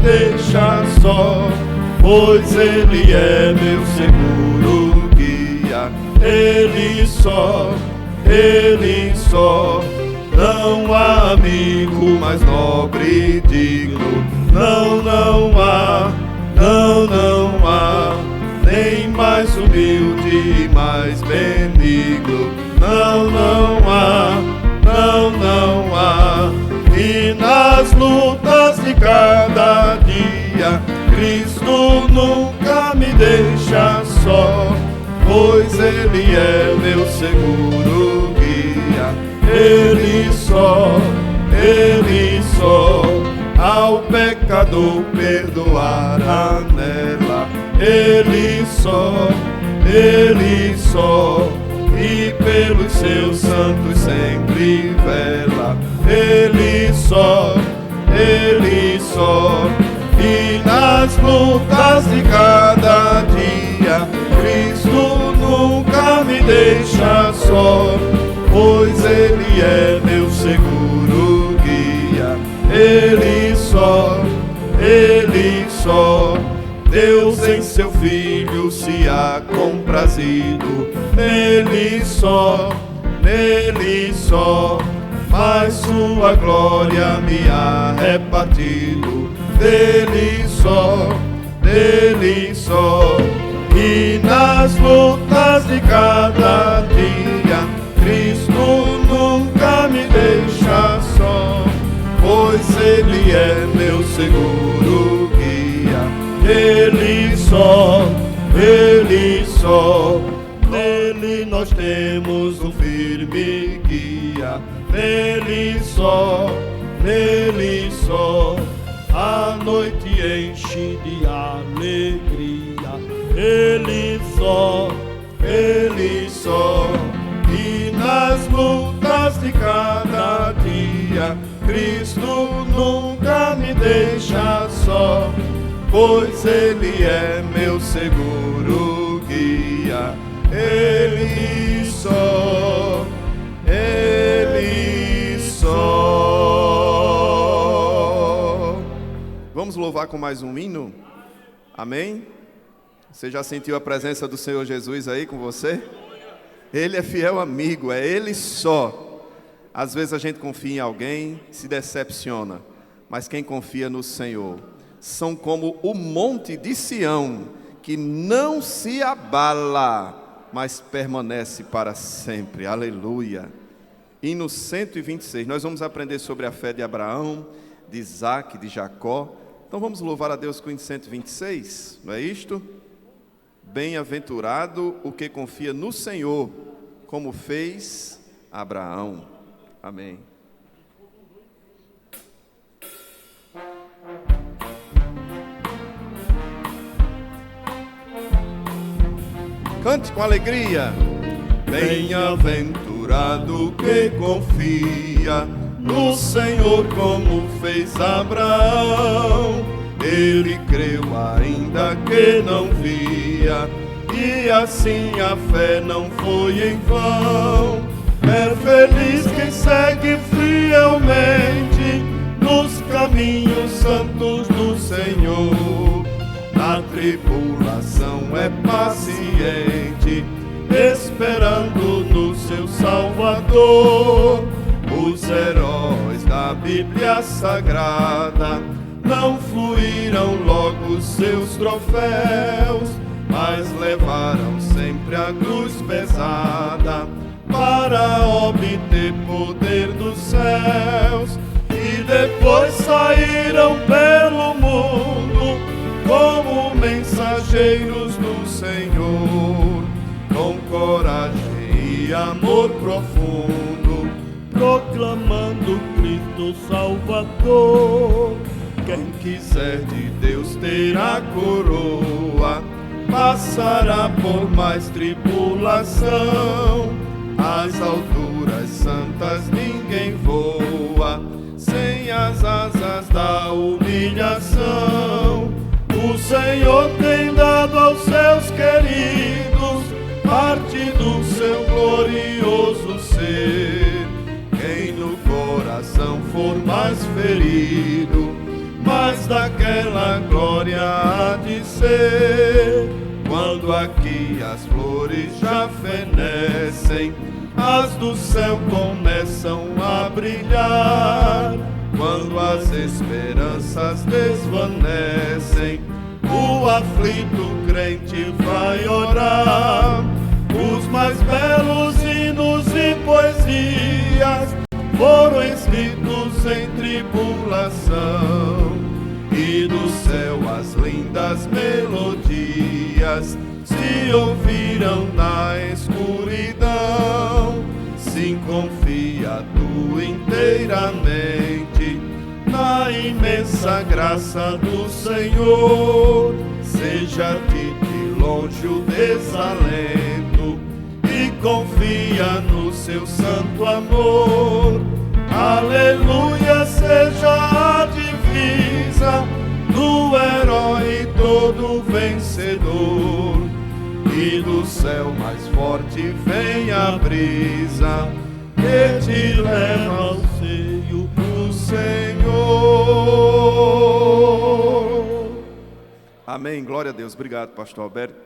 deixa só, pois Ele é meu seguro guia. Ele só, não há amigo mais nobre e digno. Não há, nem mais humilde e mais benigno. Não há. E nas lutas de cada dia, Cristo nunca me deixa só, pois Ele é meu seguro guia. Ele só, ao pecador perdoar anela. Ele só, e pelos seus santos sempre vela. Ele só, e nas lutas de cada dia, Cristo nunca me deixa só, pois Ele é meu seguro guia. Ele só, Deus em seu Filho se há comprazido. Nele só, mas sua glória me há repartido. Dele só, e nas lutas de cada dia, Cristo nunca me deixa só, pois Ele é meu seguro guia. Ele só, nele nós temos um firme guia. Nele só, a noite enche de alegria. Ele só, e nas lutas de cada dia, Cristo nunca me deixa só, pois Ele é meu seguro guia. Ele só, Vamos louvar com mais um hino? Amém? Você já sentiu a presença do Senhor Jesus aí com você? Ele é fiel amigo, é Ele só. Às vezes a gente confia em alguém, se decepciona, mas quem confia no Senhor são como o monte de Sião, que não se abala, mas permanece para sempre. Aleluia. Hino 126, nós vamos aprender sobre a fé de Abraão, de Isaac, de Jacó. Então vamos louvar a Deus com o hino 126, não é isto? Bem-aventurado o que confia no Senhor, como fez Abraão. Amém. Cante com alegria. Bem-aventurado que confia no Senhor, como fez Abraão. Ele creu ainda que não via, e assim a fé não foi em vão. É feliz quem segue fielmente nos caminhos santos do Senhor. Na tribulação é paciente, esperando no seu Salvador. Os heróis da Bíblia Sagrada não fluíram logo seus troféus, mas levaram sempre a cruz pesada para obter poder dos céus. E depois saíram pelo mundo como mensageiros do Senhor, com coragem e amor profundo, proclamando Cristo Salvador. Quem quiser de Deus ter a coroa, passará por mais tribulação. Às alturas santas ninguém voa sem as asas da humilhação. O Senhor tem dado aos seus queridos parte do seu glorioso ser. Quem no coração for mais ferido, mas daquela glória há de ser. Quando aqui as flores já fenecem, as do céu começam a brilhar. Quando as esperanças desvanecem, o aflito crente vai orar. Os mais belos hinos e poesias foram escritos em tribulação, e do céu as lindas melodias se ouviram na escuridão. Sim, confia tu inteiramente na imensa graça do Senhor. Seja-te de longe o desalento e confia no seu santo amor. Aleluia, seja a divisa do herói todo vencedor, e do céu mais forte vem a brisa que te leva ao seio do Senhor. Amém, glória a Deus. Obrigado, pastor Alberto.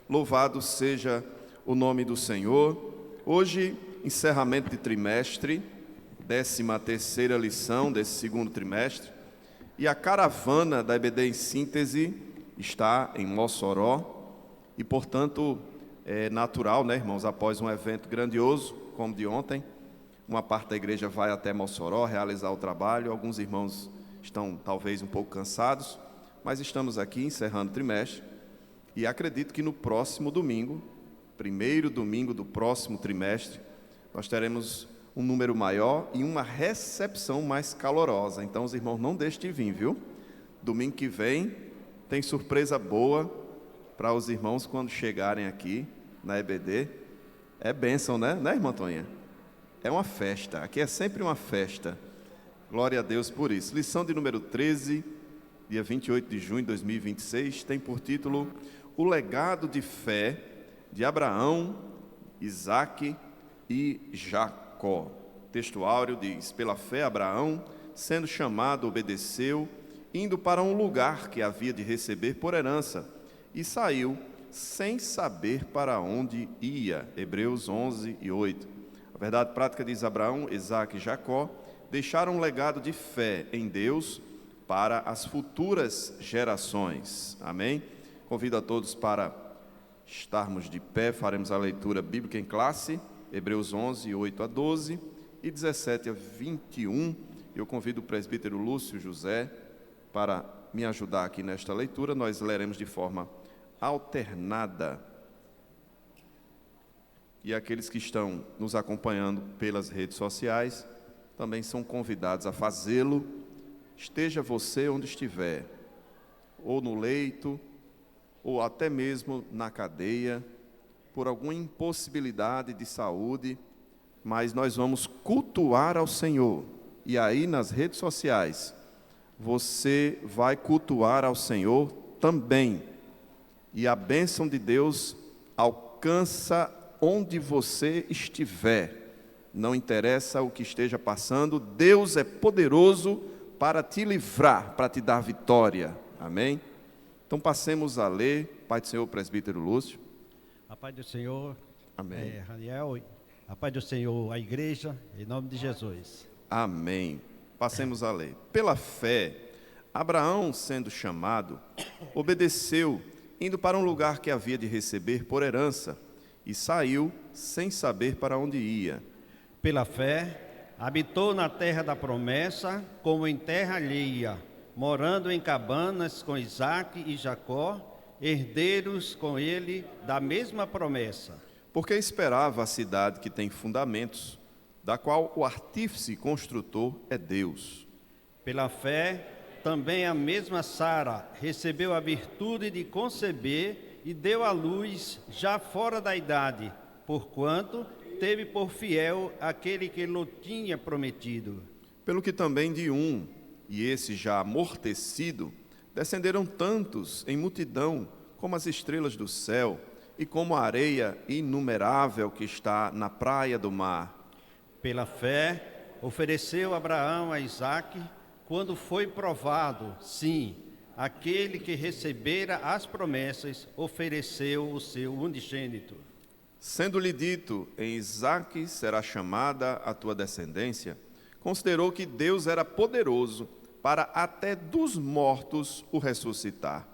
Louvado seja o nome do Senhor. Hoje, encerramento de trimestre, 13ª lição desse segundo trimestre, e a caravana da EBD em síntese está em Mossoró, e portanto é natural, né, irmãos, após um evento grandioso como de ontem, uma parte da igreja vai até Mossoró realizar o trabalho. Alguns irmãos estão talvez um pouco cansados, mas estamos aqui encerrando o trimestre, e acredito que no próximo domingo, primeiro domingo do próximo trimestre, nós teremos um número maior e uma recepção mais calorosa. Então os irmãos não deixem de vir, viu? Domingo que vem tem surpresa boa para os irmãos quando chegarem aqui na EBD. É bênção, né, irmã Toninha? É uma festa, aqui é sempre uma festa. Glória a Deus por isso. Lição de número 13, dia 28 de junho de 2026, tem por título O legado de fé de Abraão, Isaque e Jacó. O texto áureo diz: pela fé Abraão, sendo chamado, obedeceu, indo para um lugar que havia de receber por herança, e saiu sem saber para onde ia. Hebreus 11 e 8. A verdade prática diz: Abraão, Isaque e Jacó deixaram um legado de fé em Deus para as futuras gerações. Amém? Convido a todos para estarmos de pé. Faremos a leitura bíblica em classe, Hebreus 11, 8 a 12 e 17 a 21. Eu convido o presbítero Lúcio José para me ajudar aqui nesta leitura. Nós leremos de forma alternada. E aqueles que estão nos acompanhando pelas redes sociais também são convidados a fazê-lo. Esteja você onde estiver, ou no leito, ou até mesmo na cadeia, por alguma impossibilidade de saúde, mas nós vamos cultuar ao Senhor. E aí nas redes sociais, você vai cultuar ao Senhor também. E a bênção de Deus alcança onde você estiver. Não interessa o que esteja passando, Deus é poderoso para te livrar, para te dar vitória. Amém? Então passemos a ler. Pai do Senhor, presbítero Lúcio. A paz do Senhor, Amém. Raniel, a paz do Senhor, a igreja, em nome de Jesus. Amém. Passemos a ler. Pela fé, Abraão, sendo chamado, obedeceu, indo para um lugar que havia de receber por herança, e saiu sem saber para onde ia. Pela fé, habitou na terra da promessa, como em terra alheia, morando em cabanas com Isaque e Jacó, herdeiros com ele da mesma promessa. Porque esperava a cidade que tem fundamentos, da qual o artífice construtor é Deus. Pela fé, também a mesma Sara recebeu a virtude de conceber e deu à luz já fora da idade, porquanto teve por fiel aquele que lhe tinha prometido. Pelo que também de um, e esse já amortecido, descenderam tantos em multidão como as estrelas do céu e como a areia inumerável que está na praia do mar. Pela fé, ofereceu Abraão a Isaque quando foi provado, sim, aquele que recebera as promessas ofereceu o seu unigênito. Sendo-lhe dito, em Isaque será chamada a tua descendência, considerou que Deus era poderoso para até dos mortos o ressuscitar.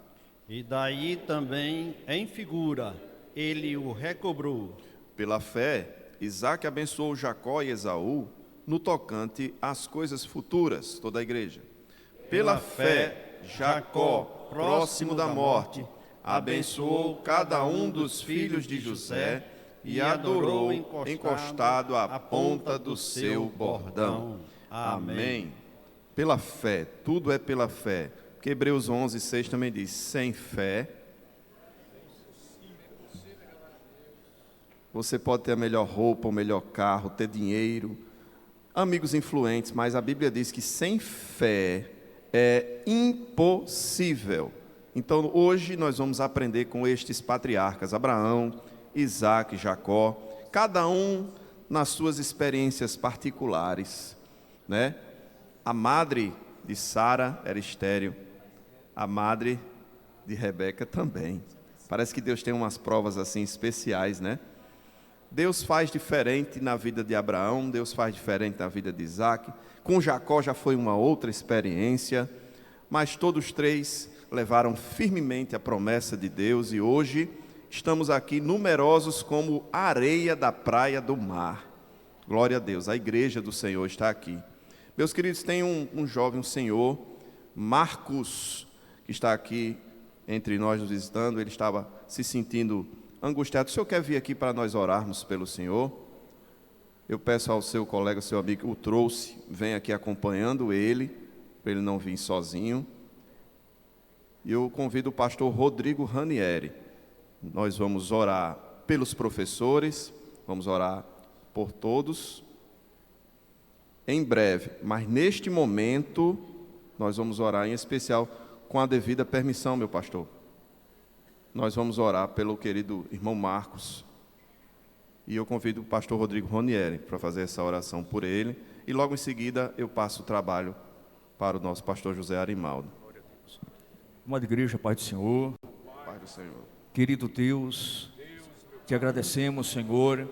E daí também, em figura, ele o recobrou. Pela fé, Isaque abençoou Jacó e Esaú no tocante às coisas futuras, toda a igreja. Pela fé, Jacó, próximo da morte, abençoou cada um dos filhos de José e adorou encostado à ponta do seu bordão. Amém. Pela fé, tudo é pela fé. Porque Hebreus 11:6 também diz: sem fé, você pode ter a melhor roupa, o melhor carro, ter dinheiro, amigos influentes, mas a Bíblia diz que sem fé é impossível. Então hoje nós vamos aprender com estes patriarcas, Abraão, Isaque, Jacó, cada um nas suas experiências particulares, né? A madre de Sara era estéril, a madre de Rebeca também. Parece que Deus tem umas provas assim especiais, né? Deus faz diferente na vida de Abraão, Deus faz diferente na vida de Isaque. Com Jacó já foi uma outra experiência, mas todos três levaram firmemente a promessa de Deus e hoje estamos aqui numerosos como a areia da praia do mar. Glória a Deus, a igreja do Senhor está aqui. Meus queridos, tem um jovem, um senhor, Marcos, que está aqui entre nós nos visitando. Ele estava se sentindo angustiado. O senhor quer vir aqui para nós orarmos pelo senhor? Eu peço ao seu colega, seu amigo, que o trouxe, vem aqui acompanhando ele, para ele não vir sozinho. E eu convido o pastor Rodrigo Ranieri. Nós vamos orar pelos professores, vamos orar por todos, em breve, mas neste momento, nós vamos orar em especial com a devida permissão, meu pastor. Nós vamos orar pelo querido irmão Marcos, e eu convido o pastor Rodrigo Ranieri para fazer essa oração por ele, e logo em seguida eu passo o trabalho para o nosso pastor José Arimaldo. Amada igreja, Pai do Senhor, Pai do Senhor. Querido Deus, te agradecemos, Senhor,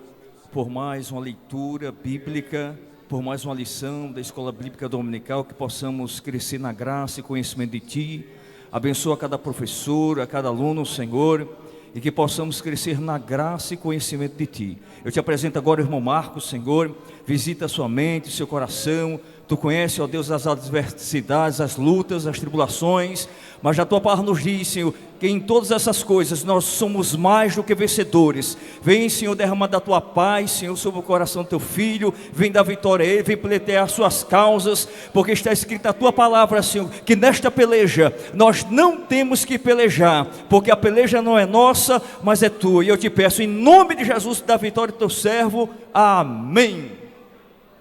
por mais uma leitura bíblica, por mais uma lição da Escola Bíblica Dominical, que possamos crescer na graça e conhecimento de Ti. Abençoa cada professor, a cada aluno, Senhor, e que possamos crescer na graça e conhecimento de Ti. Eu te apresento agora o irmão Marcos, Senhor, visita a sua mente, seu coração. Tu conheces, ó Deus, as adversidades, as lutas, as tribulações, mas a Tua palavra nos diz, Senhor, que em todas essas coisas nós somos mais do que vencedores. Vem, Senhor, derramar da Tua paz, Senhor, sobre o coração do Teu Filho, vem dar vitória a Ele, vem pleitear as Suas causas, porque está escrito na Tua palavra, Senhor, que nesta peleja nós não temos que pelejar, porque a peleja não é nossa, mas é Tua. E eu te peço, em nome de Jesus, dá vitória ao Teu servo. Amém.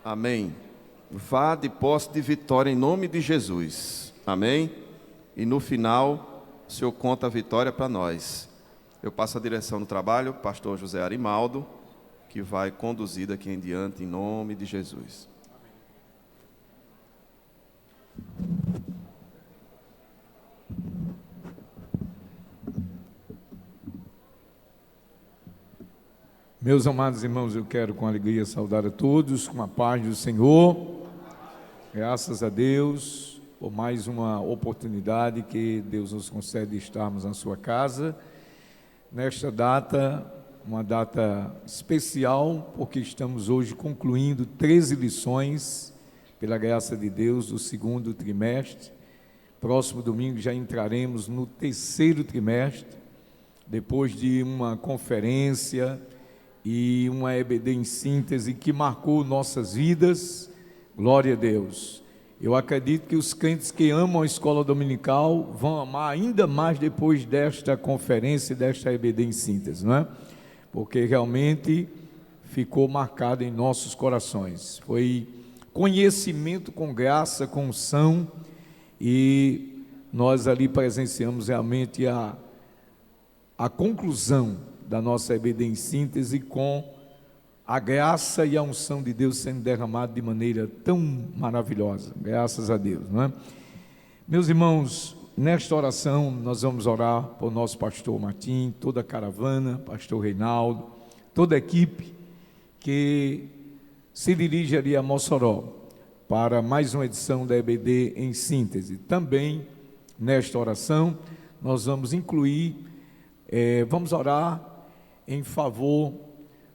Amém. Vá de posse de vitória em nome de Jesus. Amém? E no final, o Senhor conta a vitória para nós. Eu passo a direção do trabalho, pastor José Arimaldo, que vai conduzir daqui em diante em nome de Jesus. Meus amados irmãos, eu quero com alegria saudar a todos, com a paz do Senhor. Graças a Deus por mais uma oportunidade que Deus nos concede de estarmos na sua casa. Nesta data, uma data especial, porque estamos hoje concluindo 13 lições, pela graça de Deus, do segundo trimestre. Próximo domingo já entraremos no terceiro trimestre, depois de uma conferência e uma EBD em síntese que marcou nossas vidas. Glória a Deus. Eu acredito que os crentes que amam a escola dominical vão amar ainda mais depois desta conferência, desta EBD em síntese, não é? Porque realmente ficou marcado em nossos corações. Foi conhecimento com graça, com unção, e nós ali presenciamos realmente a conclusão da nossa EBD em síntese com a graça e a unção de Deus sendo derramada de maneira tão maravilhosa. Graças a Deus, não é? Meus irmãos, nesta oração nós vamos orar por nosso pastor Martim, toda a caravana, pastor Reinaldo, toda a equipe que se dirige ali a Mossoró para mais uma edição da EBD em síntese. Também nesta oração nós vamos incluir, vamos orar em favor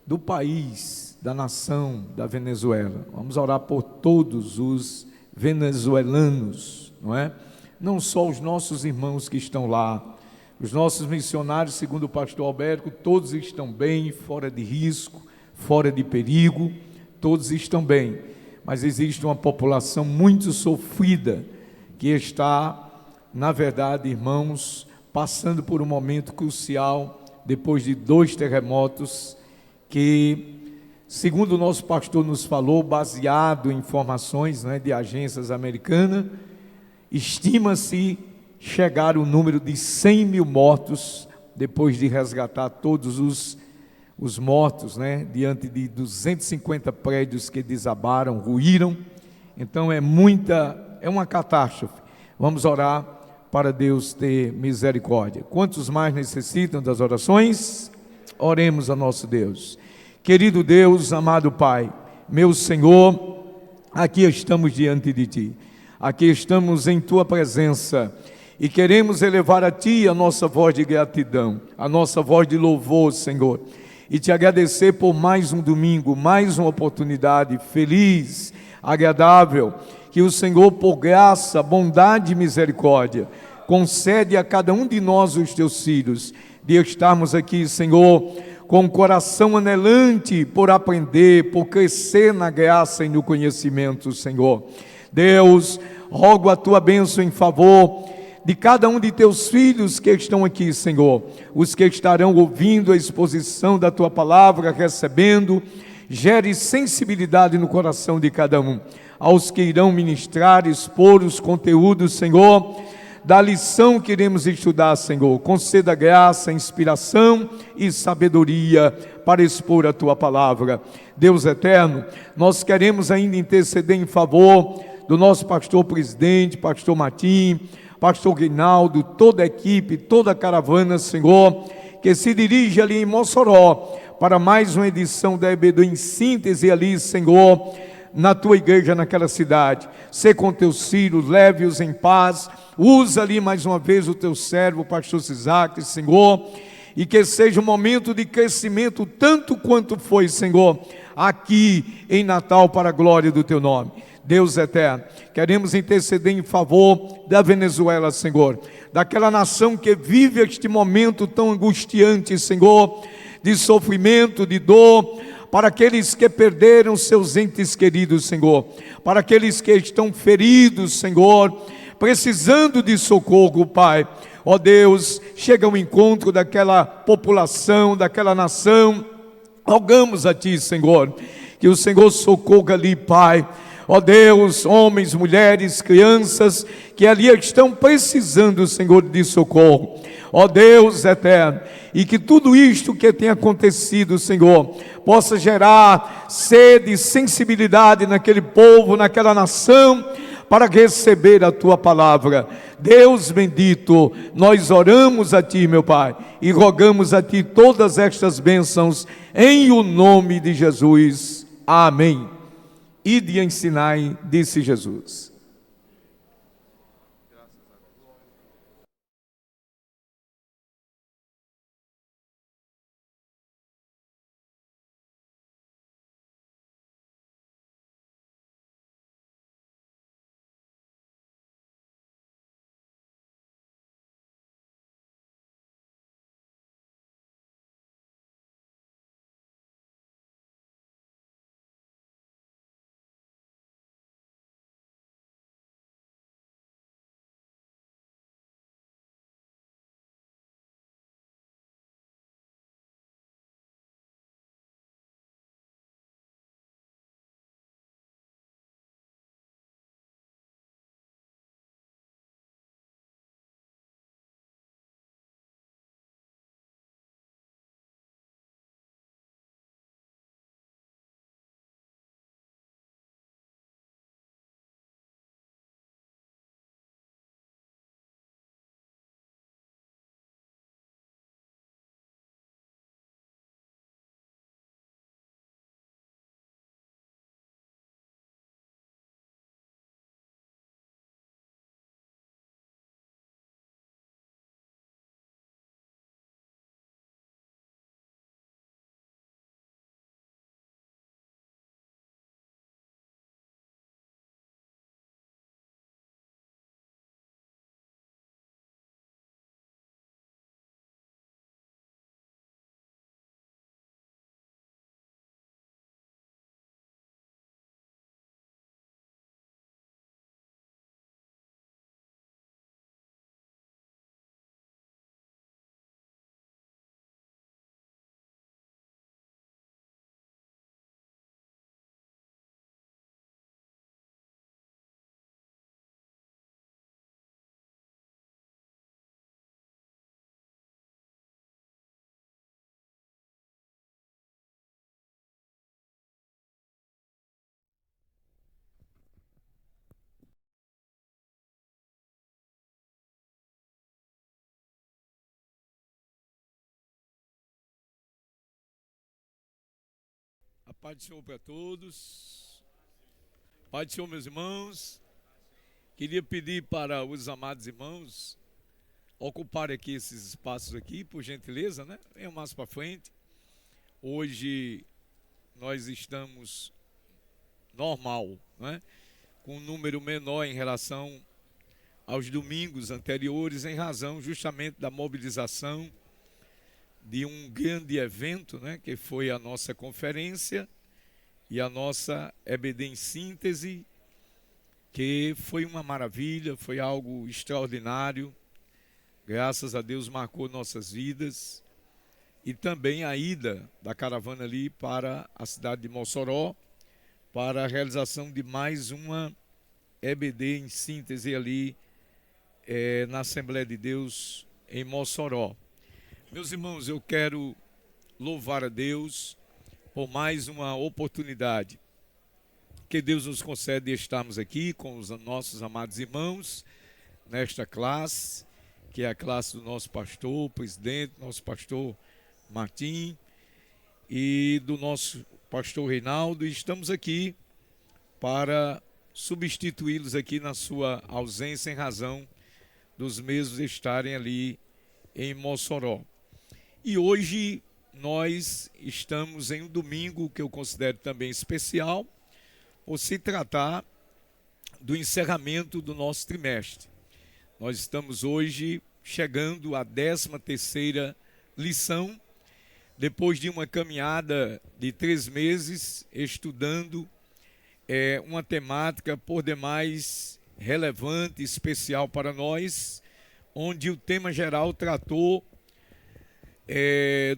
do país, da nação da Venezuela. Vamos orar por todos os venezuelanos, não é? Não só os nossos irmãos que estão lá, os nossos missionários, segundo o pastor Alberto, todos estão bem, fora de risco, fora de perigo, todos estão bem, mas existe uma população muito sofrida que está, na verdade, irmãos, passando por um momento crucial depois de 2 terremotos que, segundo o nosso pastor nos falou, baseado em informações, né, de agências americanas, estima-se chegar o número de 100 mil mortos, depois de resgatar todos os mortos, né, diante de 250 prédios que desabaram, ruíram. Então é uma catástrofe. Vamos orar para Deus ter misericórdia. Quantos mais necessitam das orações? Oremos a nosso Deus. Querido Deus, amado Pai, meu Senhor, aqui estamos diante de Ti. Aqui estamos em Tua presença e queremos elevar a Ti a nossa voz de gratidão, a nossa voz de louvor, Senhor, e Te agradecer por mais um domingo, mais uma oportunidade feliz, agradável, que o Senhor, por graça, bondade e misericórdia, concede a cada um de nós, os Teus filhos, de estarmos aqui, Senhor, com o coração anelante por aprender, por crescer na graça e no conhecimento, Senhor. Deus, rogo a Tua bênção em favor de cada um de Teus filhos que estão aqui, Senhor, os que estarão ouvindo a exposição da Tua palavra, recebendo, gere sensibilidade no coração de cada um, aos que irão ministrar, expor os conteúdos, Senhor, da lição que iremos estudar, Senhor, conceda graça, inspiração e sabedoria para expor a Tua palavra. Deus eterno, nós queremos ainda interceder em favor do nosso pastor presidente, pastor Martim, pastor Reinaldo, toda a equipe, toda a caravana, Senhor, que se dirige ali em Mossoró, para mais uma edição da EBD em síntese ali, Senhor, na Tua igreja, naquela cidade. Sê com Teus filhos, leve-os em paz, usa ali mais uma vez o Teu servo, o pastor Isaac, Senhor, e que seja um momento de crescimento, tanto quanto foi, Senhor, aqui em Natal, para a glória do Teu nome. Deus eterno, queremos interceder em favor da Venezuela, Senhor, daquela nação que vive este momento tão angustiante, Senhor, de sofrimento, de dor, para aqueles que perderam seus entes queridos, Senhor, para aqueles que estão feridos, Senhor, precisando de socorro, Pai. Ó Deus, chega ao encontro daquela população, daquela nação, rogamos a Ti, Senhor, que o Senhor socorra ali, Pai. Ó Deus, homens, mulheres, crianças que ali estão precisando, Senhor, de socorro. Ó Deus eterno, e que tudo isto que tem acontecido, Senhor, possa gerar sede e sensibilidade naquele povo, naquela nação, para receber a Tua palavra. Deus bendito, nós oramos a Ti, meu Pai, e rogamos a Ti todas estas bênçãos, em o nome de Jesus. Amém. Ide e ensinai, disse Jesus. Pai do Senhor para todos. Pai do Senhor, meus irmãos. Queria pedir para os amados irmãos ocuparem aqui esses espaços aqui, por gentileza, né? Venham mais para frente. Hoje nós estamos normal, né? Com um número menor em relação aos domingos anteriores, em razão justamente da mobilização de um grande evento, né, que foi a nossa conferência e a nossa EBD em síntese, que foi uma maravilha, foi algo extraordinário, graças a Deus marcou nossas vidas, e também a ida da caravana ali para a cidade de Mossoró, para a realização de mais uma EBD em síntese ali na Assembleia de Deus em Mossoró. Meus irmãos, eu quero louvar a Deus por mais uma oportunidade que Deus nos concede de estarmos aqui com os nossos amados irmãos nesta classe, que é a classe do nosso pastor, presidente, nosso pastor Martim e do nosso pastor Reinaldo, e estamos aqui para substituí-los aqui na sua ausência em razão dos mesmos estarem ali em Mossoró. E hoje nós estamos em um domingo que eu considero também especial, por se tratar do encerramento do nosso trimestre. Nós estamos hoje chegando à 13ª lição, depois de uma caminhada de 3 meses estudando uma temática por demais relevante, especial para nós, onde o tema geral tratou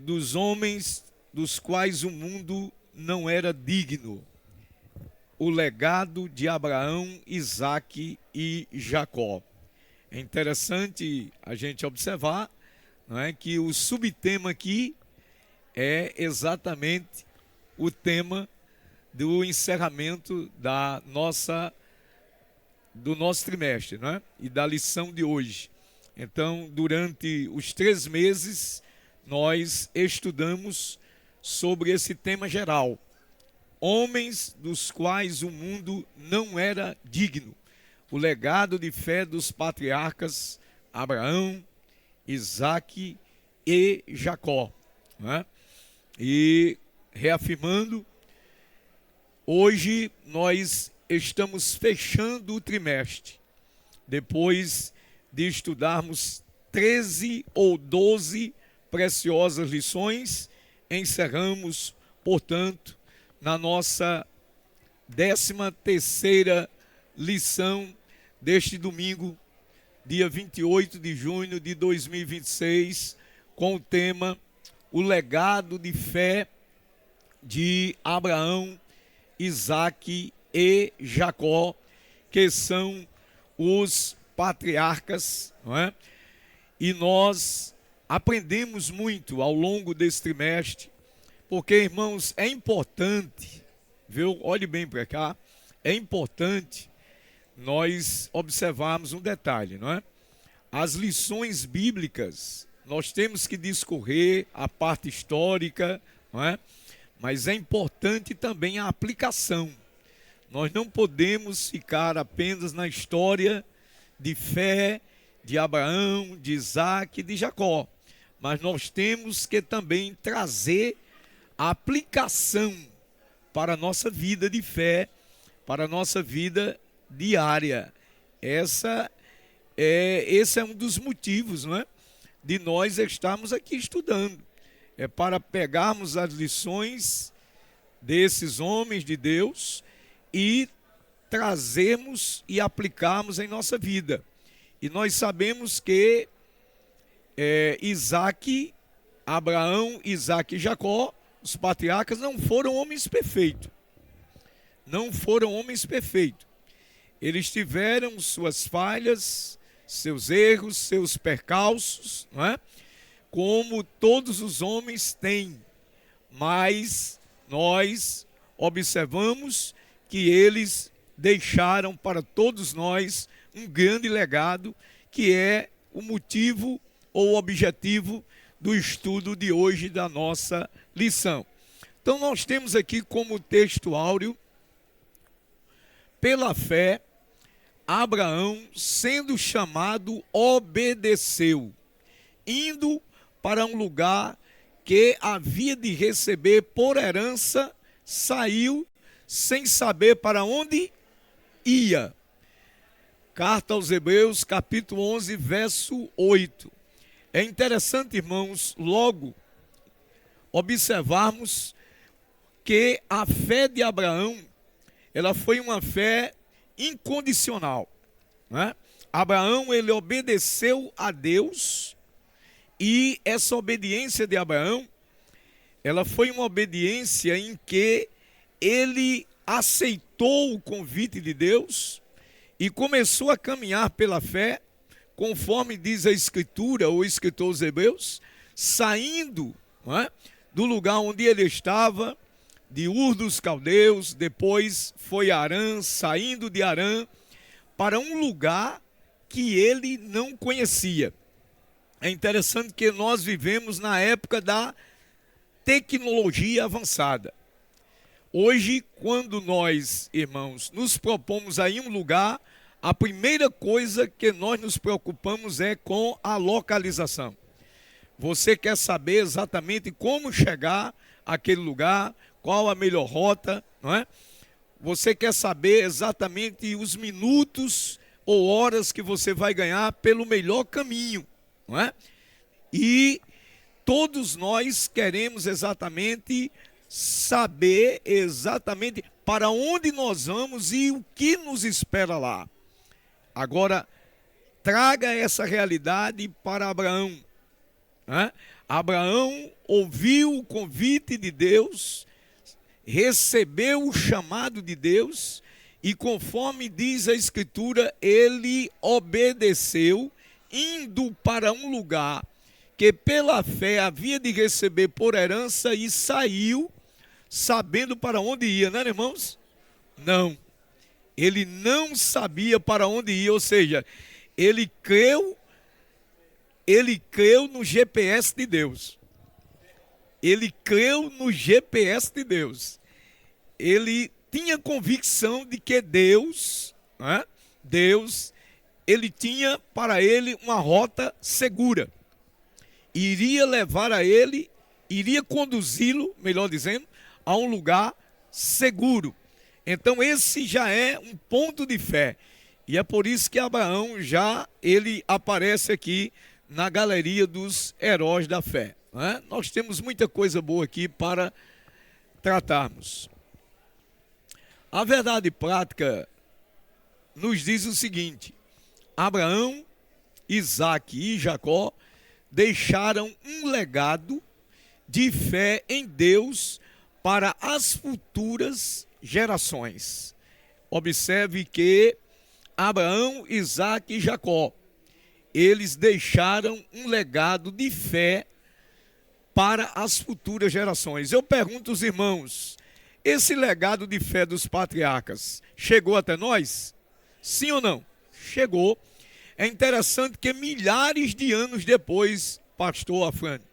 dos homens dos quais o mundo não era digno, o legado de Abraão, Isaque e Jacó. É interessante a gente observar, não é, que o subtema aqui é exatamente o tema do encerramento do nosso trimestre, não é? E da lição de hoje. Então, durante os 3 meses, nós estudamos sobre esse tema geral. Homens dos quais o mundo não era digno. O legado de fé dos patriarcas Abraão, Isaque e Jacó. Né? E reafirmando, hoje nós estamos fechando o trimestre. Depois de estudarmos 13 ou 12 preciosas lições, encerramos, portanto, na nossa 13ª lição deste domingo, dia 28 de junho de 2026, com o tema O legado de fé de Abraão, Isaque e Jacó, que são os patriarcas, não é? E nós aprendemos muito ao longo desse trimestre, porque, irmãos, é importante, viu? Olhe bem para cá, é importante nós observarmos um detalhe, não é? As lições bíblicas, nós temos que discorrer a parte histórica, não é? Mas é importante também a aplicação. Nós não podemos ficar apenas na história de fé de Abraão, de Isaque e de Jacó, mas nós temos que também trazer a aplicação para a nossa vida de fé, para a nossa vida diária. Esse é um dos motivos, não é, de nós estarmos aqui estudando. É para pegarmos as lições desses homens de Deus e trazermos e aplicarmos em nossa vida. E nós sabemos que Abraão, Isaque e Jacó, os patriarcas, não foram homens perfeitos. Não foram homens perfeitos. Eles tiveram suas falhas, seus erros, seus percalços, não é? Como todos os homens têm. Mas nós observamos que eles deixaram para todos nós um grande legado, que é o motivo ou o objetivo do estudo de hoje da nossa lição. Então nós temos aqui como texto áureo: pela fé, Abraão, sendo chamado, obedeceu, indo para um lugar que havia de receber por herança, saiu sem saber para onde ia. Carta aos Hebreus, capítulo 11, verso 8. É interessante, irmãos, logo observarmos que a fé de Abraão, ela foi uma fé incondicional, né? Abraão, ele obedeceu a Deus, e essa obediência de Abraão, ela foi uma obediência em que ele aceitou o convite de Deus e começou a caminhar pela fé, conforme diz a Escritura, o escritor aos Hebreus, saindo, não é, do lugar onde ele estava, de Ur dos Caldeus, depois foi a Harã, saindo de Harã para um lugar que ele não conhecia. É interessante que nós vivemos na época da tecnologia avançada. Hoje, quando nós, irmãos, nos propomos a ir a um lugar, a primeira coisa que nós nos preocupamos é com a localização. Você quer saber exatamente como chegar àquele lugar, qual a melhor rota, não é? Você quer saber exatamente os minutos ou horas que você vai ganhar pelo melhor caminho, não é? E todos nós queremos exatamente saber exatamente para onde nós vamos e o que nos espera lá. Agora, traga essa realidade para Abraão, né? Abraão ouviu o convite de Deus, recebeu o chamado de Deus e, conforme diz a Escritura, ele obedeceu, indo para um lugar que pela fé havia de receber por herança, e saiu sabendo para onde ia, né, irmãos? Não, ele não sabia para onde ia, ou seja, ele creu no GPS de Deus. Ele creu no GPS de Deus. Ele tinha convicção de que Deus, né, ele tinha para ele uma rota segura. Iria levar a ele, iria conduzi-lo, melhor dizendo, a um lugar seguro. Então esse já é um ponto de fé. E é por isso que Abraão ele aparece aqui na galeria dos heróis da fé, né? Nós temos muita coisa boa aqui para tratarmos. A verdade prática nos diz o seguinte: Abraão, Isaque e Jacó deixaram um legado de fé em Deus para as futuras gerações. Observe que Abraão, Isaque e Jacó, eles deixaram um legado de fé para as futuras gerações. Eu pergunto aos irmãos, esse legado de fé dos patriarcas chegou até nós? Sim ou não? Chegou. É interessante que milhares de anos depois, pastor Afrânio,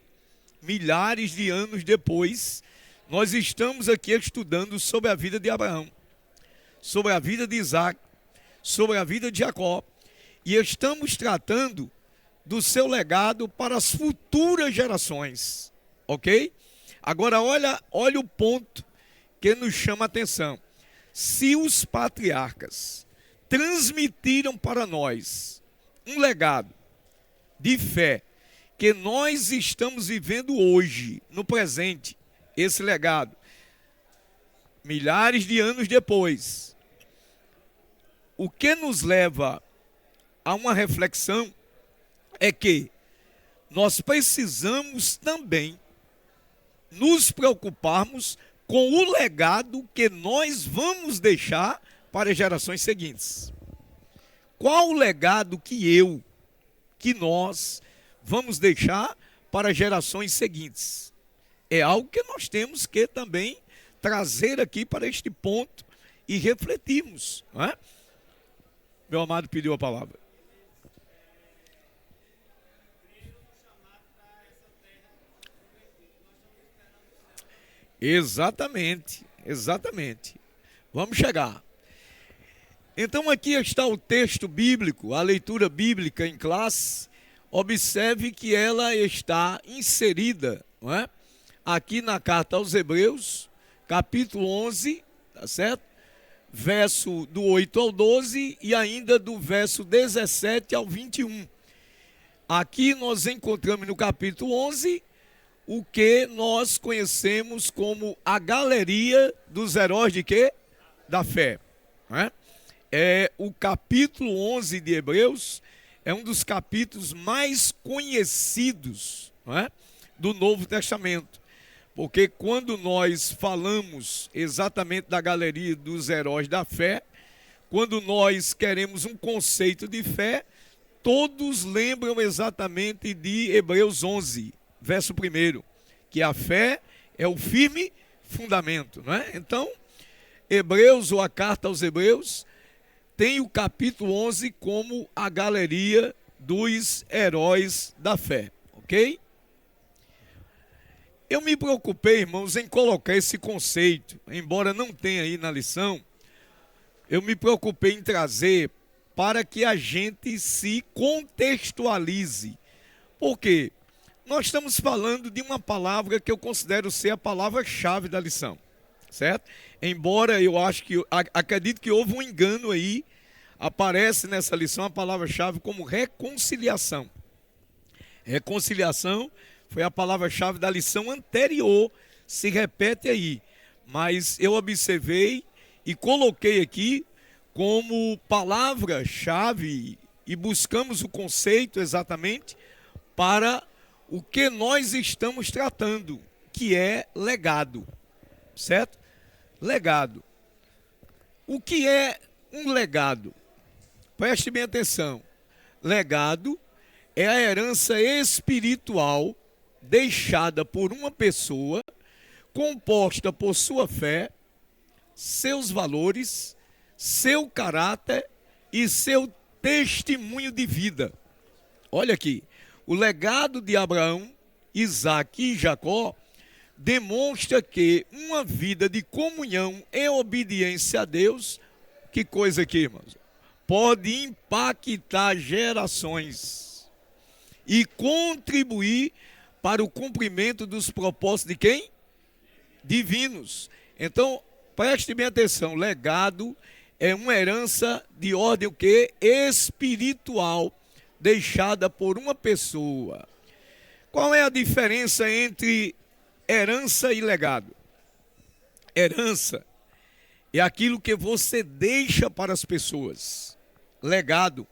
milhares de anos depois, nós estamos aqui estudando sobre a vida de Abraão, sobre a vida de Isaque, sobre a vida de Jacó, e estamos tratando do seu legado para as futuras gerações, ok? Agora olha o ponto que nos chama a atenção. Se os patriarcas transmitiram para nós um legado de fé que nós estamos vivendo hoje, no presente, esse legado, milhares de anos depois, o que nos leva a uma reflexão é que nós precisamos também nos preocuparmos com o legado que nós vamos deixar para as gerações seguintes. Qual o legado que nós vamos deixar para as gerações seguintes? É algo que nós temos que também trazer aqui para este ponto e refletirmos, não é? Meu amado pediu a palavra. Exatamente, exatamente. Vamos chegar. Então aqui está o texto bíblico, a leitura bíblica em classe. Observe que ela está inserida, não é? Aqui na carta aos Hebreus, capítulo 11, tá certo? Verso do 8 ao 12 e ainda do verso 17 ao 21. Aqui nós encontramos no capítulo 11 o que nós conhecemos como a galeria dos heróis de quê? Da fé, não é? O capítulo 11 de Hebreus é um dos capítulos mais conhecidos, não é? Do Novo Testamento. Porque quando nós falamos exatamente da galeria dos heróis da fé, quando nós queremos um conceito de fé, todos lembram exatamente de Hebreus 11, verso 1, que a fé é o firme fundamento, não é? Então, Hebreus, ou a carta aos Hebreus, tem o capítulo 11 como a galeria dos heróis da fé, ok? Eu me preocupei, irmãos, em colocar esse conceito, embora não tenha aí na lição, eu me preocupei em trazer para que a gente se contextualize. Por quê? Nós estamos falando de uma palavra que eu considero ser a palavra-chave da lição, certo? Embora eu acredito que houve um engano aí, aparece nessa lição a palavra-chave como reconciliação. Reconciliação foi a palavra-chave da lição anterior, se repete aí. Mas eu observei e coloquei aqui como palavra-chave e buscamos o conceito exatamente para o que nós estamos tratando, que é legado, certo? Legado. O que é um legado? Preste bem atenção. Legado é a herança espiritual deixada por uma pessoa, composta por sua fé, seus valores, seu caráter e seu testemunho de vida. Olha aqui, o legado de Abraão, Isaque e Jacó demonstra que uma vida de comunhão e obediência a Deus, que coisa aqui, irmãos, pode impactar gerações e contribuir para o cumprimento dos propósitos de quem? Divinos. Então, preste bem atenção, legado é uma herança de ordem o quê? Espiritual, deixada por uma pessoa. Qual é a diferença entre herança e legado? Herança é aquilo que você deixa para as pessoas. Legado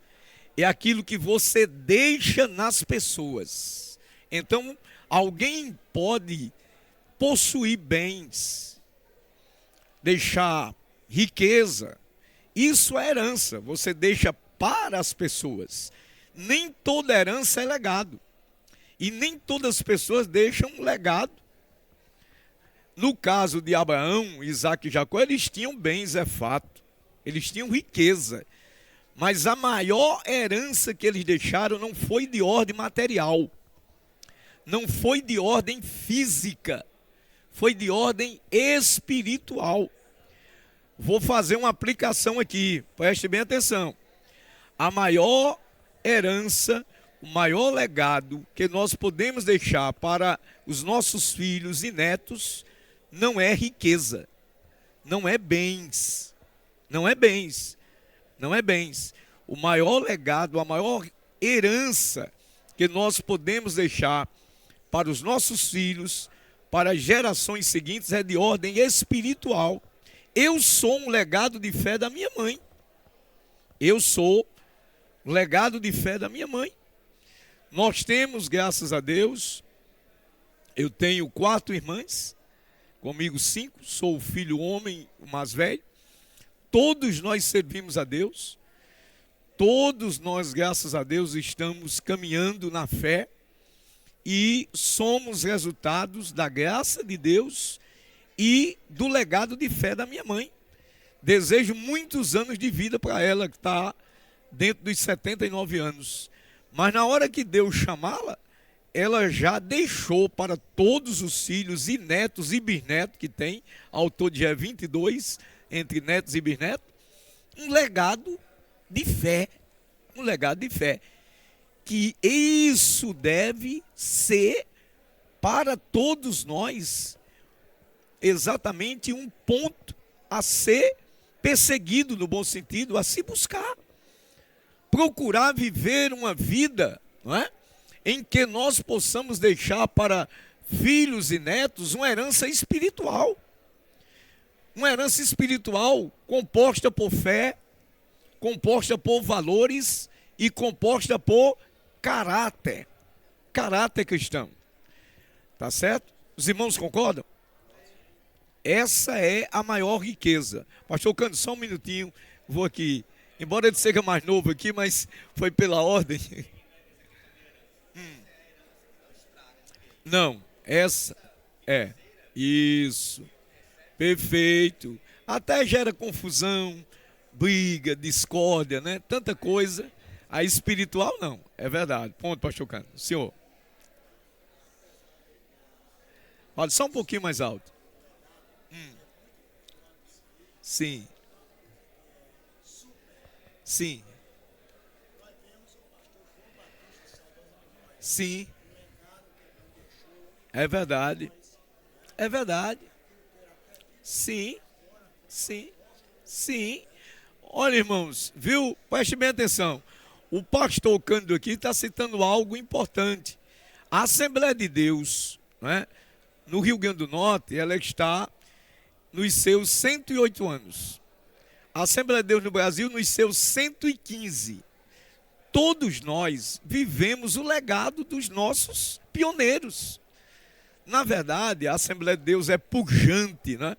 é aquilo que você deixa nas pessoas. Então, alguém pode possuir bens, deixar riqueza. Isso é herança, você deixa para as pessoas. Nem toda herança é legado. E nem todas as pessoas deixam um legado. No caso de Abraão, Isaque e Jacó, eles tinham bens, é fato. Eles tinham riqueza. Mas a maior herança que eles deixaram não foi de ordem material. Não foi de ordem física. Foi de ordem espiritual. Vou fazer uma aplicação aqui. Preste bem atenção. A maior herança, o maior legado que nós podemos deixar para os nossos filhos e netos não é riqueza, não é bens, não é bens, não é bens. O maior legado, a maior herança que nós podemos deixar para os nossos filhos, para as gerações seguintes, é de ordem espiritual. Eu sou um legado de fé da minha mãe. Eu sou um legado de fé da minha mãe. Nós temos, graças a Deus, eu tenho 4 irmãs, comigo 5, sou o filho homem, o mais velho. Todos nós servimos a Deus. Todos nós, graças a Deus, estamos caminhando na fé e somos resultados da graça de Deus e do legado de fé da minha mãe. Desejo muitos anos de vida para ela, que está dentro dos 79 anos. Mas na hora que Deus chamá-la, ela já deixou para todos os filhos e netos e bisnetos que tem, ao todo já é 22, entre netos e bisnetos, um legado de fé. Um legado de fé. Que isso deve ser para todos nós exatamente um ponto a ser perseguido, no bom sentido, a se buscar. Procurar viver uma vida, não é? Em que nós possamos deixar para filhos e netos uma herança espiritual. Uma herança espiritual composta por fé, composta por valores e composta por caráter. Caráter cristão. Tá certo? Os irmãos concordam? Essa é a maior riqueza. Pastor Cândido, só um minutinho, vou aqui. Embora ele seja mais novo aqui, mas foi pela ordem. Não, essa é. Isso. Perfeito. Até gera confusão, briga, discórdia, né? Tanta coisa. A espiritual não, é verdade. Ponto, pastor Cândido. Senhor. Olha, só um pouquinho mais alto. Sim. Sim. Sim. É verdade. É verdade. Sim. Sim. Sim. Olha, irmãos, viu? Preste bem atenção. O pastor Cândido aqui está citando algo importante. A Assembleia de Deus, né, no Rio Grande do Norte, ela está nos seus 108 anos. A Assembleia de Deus no Brasil nos seus 115. Todos nós vivemos o legado dos nossos pioneiros. Na verdade, a Assembleia de Deus é pujante, né?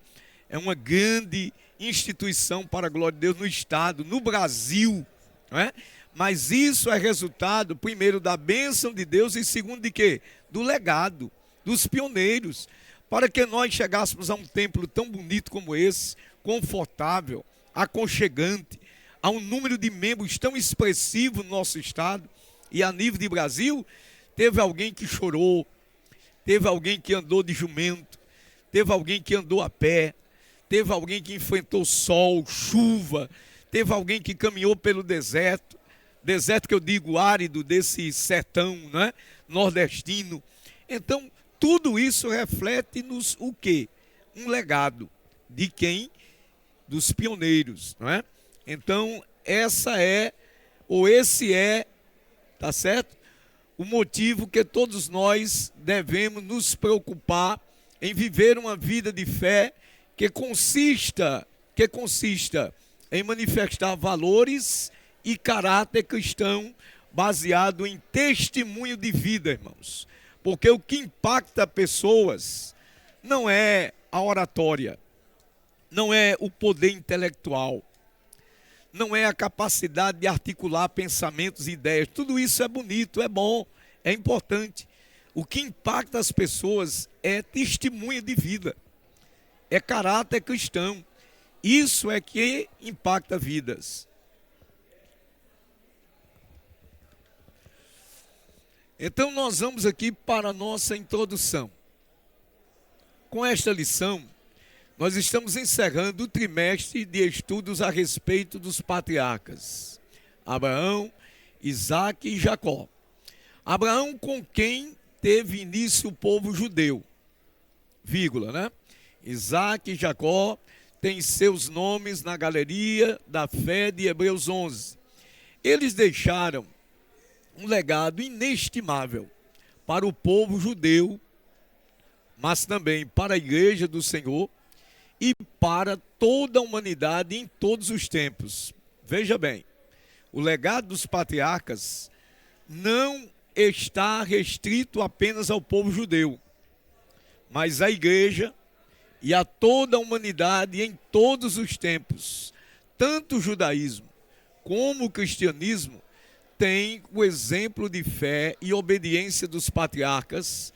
É uma grande instituição para a glória de Deus no Estado, no Brasil, não é? Mas isso é resultado, primeiro, da bênção de Deus e segundo de quê? Do legado, dos pioneiros, para que nós chegássemos a um templo tão bonito como esse, confortável, aconchegante, a um número de membros tão expressivo no nosso Estado e a nível de Brasil. Teve alguém que chorou, teve alguém que andou de jumento, teve alguém que andou a pé, teve alguém que enfrentou sol, chuva, teve alguém que caminhou pelo deserto, deserto que eu digo árido desse sertão, né, nordestino. Então, tudo isso reflete-nos o quê? Um legado de quem? Dos pioneiros, não é? Então, essa é, ou esse é, tá certo? O motivo que todos nós devemos nos preocupar em viver uma vida de fé que consista em manifestar valores e caráter cristão baseado em testemunho de vida, irmãos. Porque o que impacta pessoas não é a oratória, não é o poder intelectual, não é a capacidade de articular pensamentos e ideias. Tudo isso é bonito, é bom, é importante. O que impacta as pessoas é testemunho de vida, é caráter cristão. Isso é que impacta vidas. Então nós vamos aqui para a nossa introdução. Com esta lição, nós estamos encerrando o trimestre de estudos a respeito dos patriarcas, Abraão, Isaque e Jacó. Abraão, com quem teve início o povo judeu, vírgula, né? Isaque e Jacó têm seus nomes na galeria da fé de Hebreus 11. Eles deixaram um legado inestimável para o povo judeu, mas também para a igreja do Senhor e para toda a humanidade em todos os tempos. Veja bem, o legado dos patriarcas não está restrito apenas ao povo judeu, mas à igreja e a toda a humanidade em todos os tempos. Tanto o judaísmo como o cristianismo tem o exemplo de fé e obediência dos patriarcas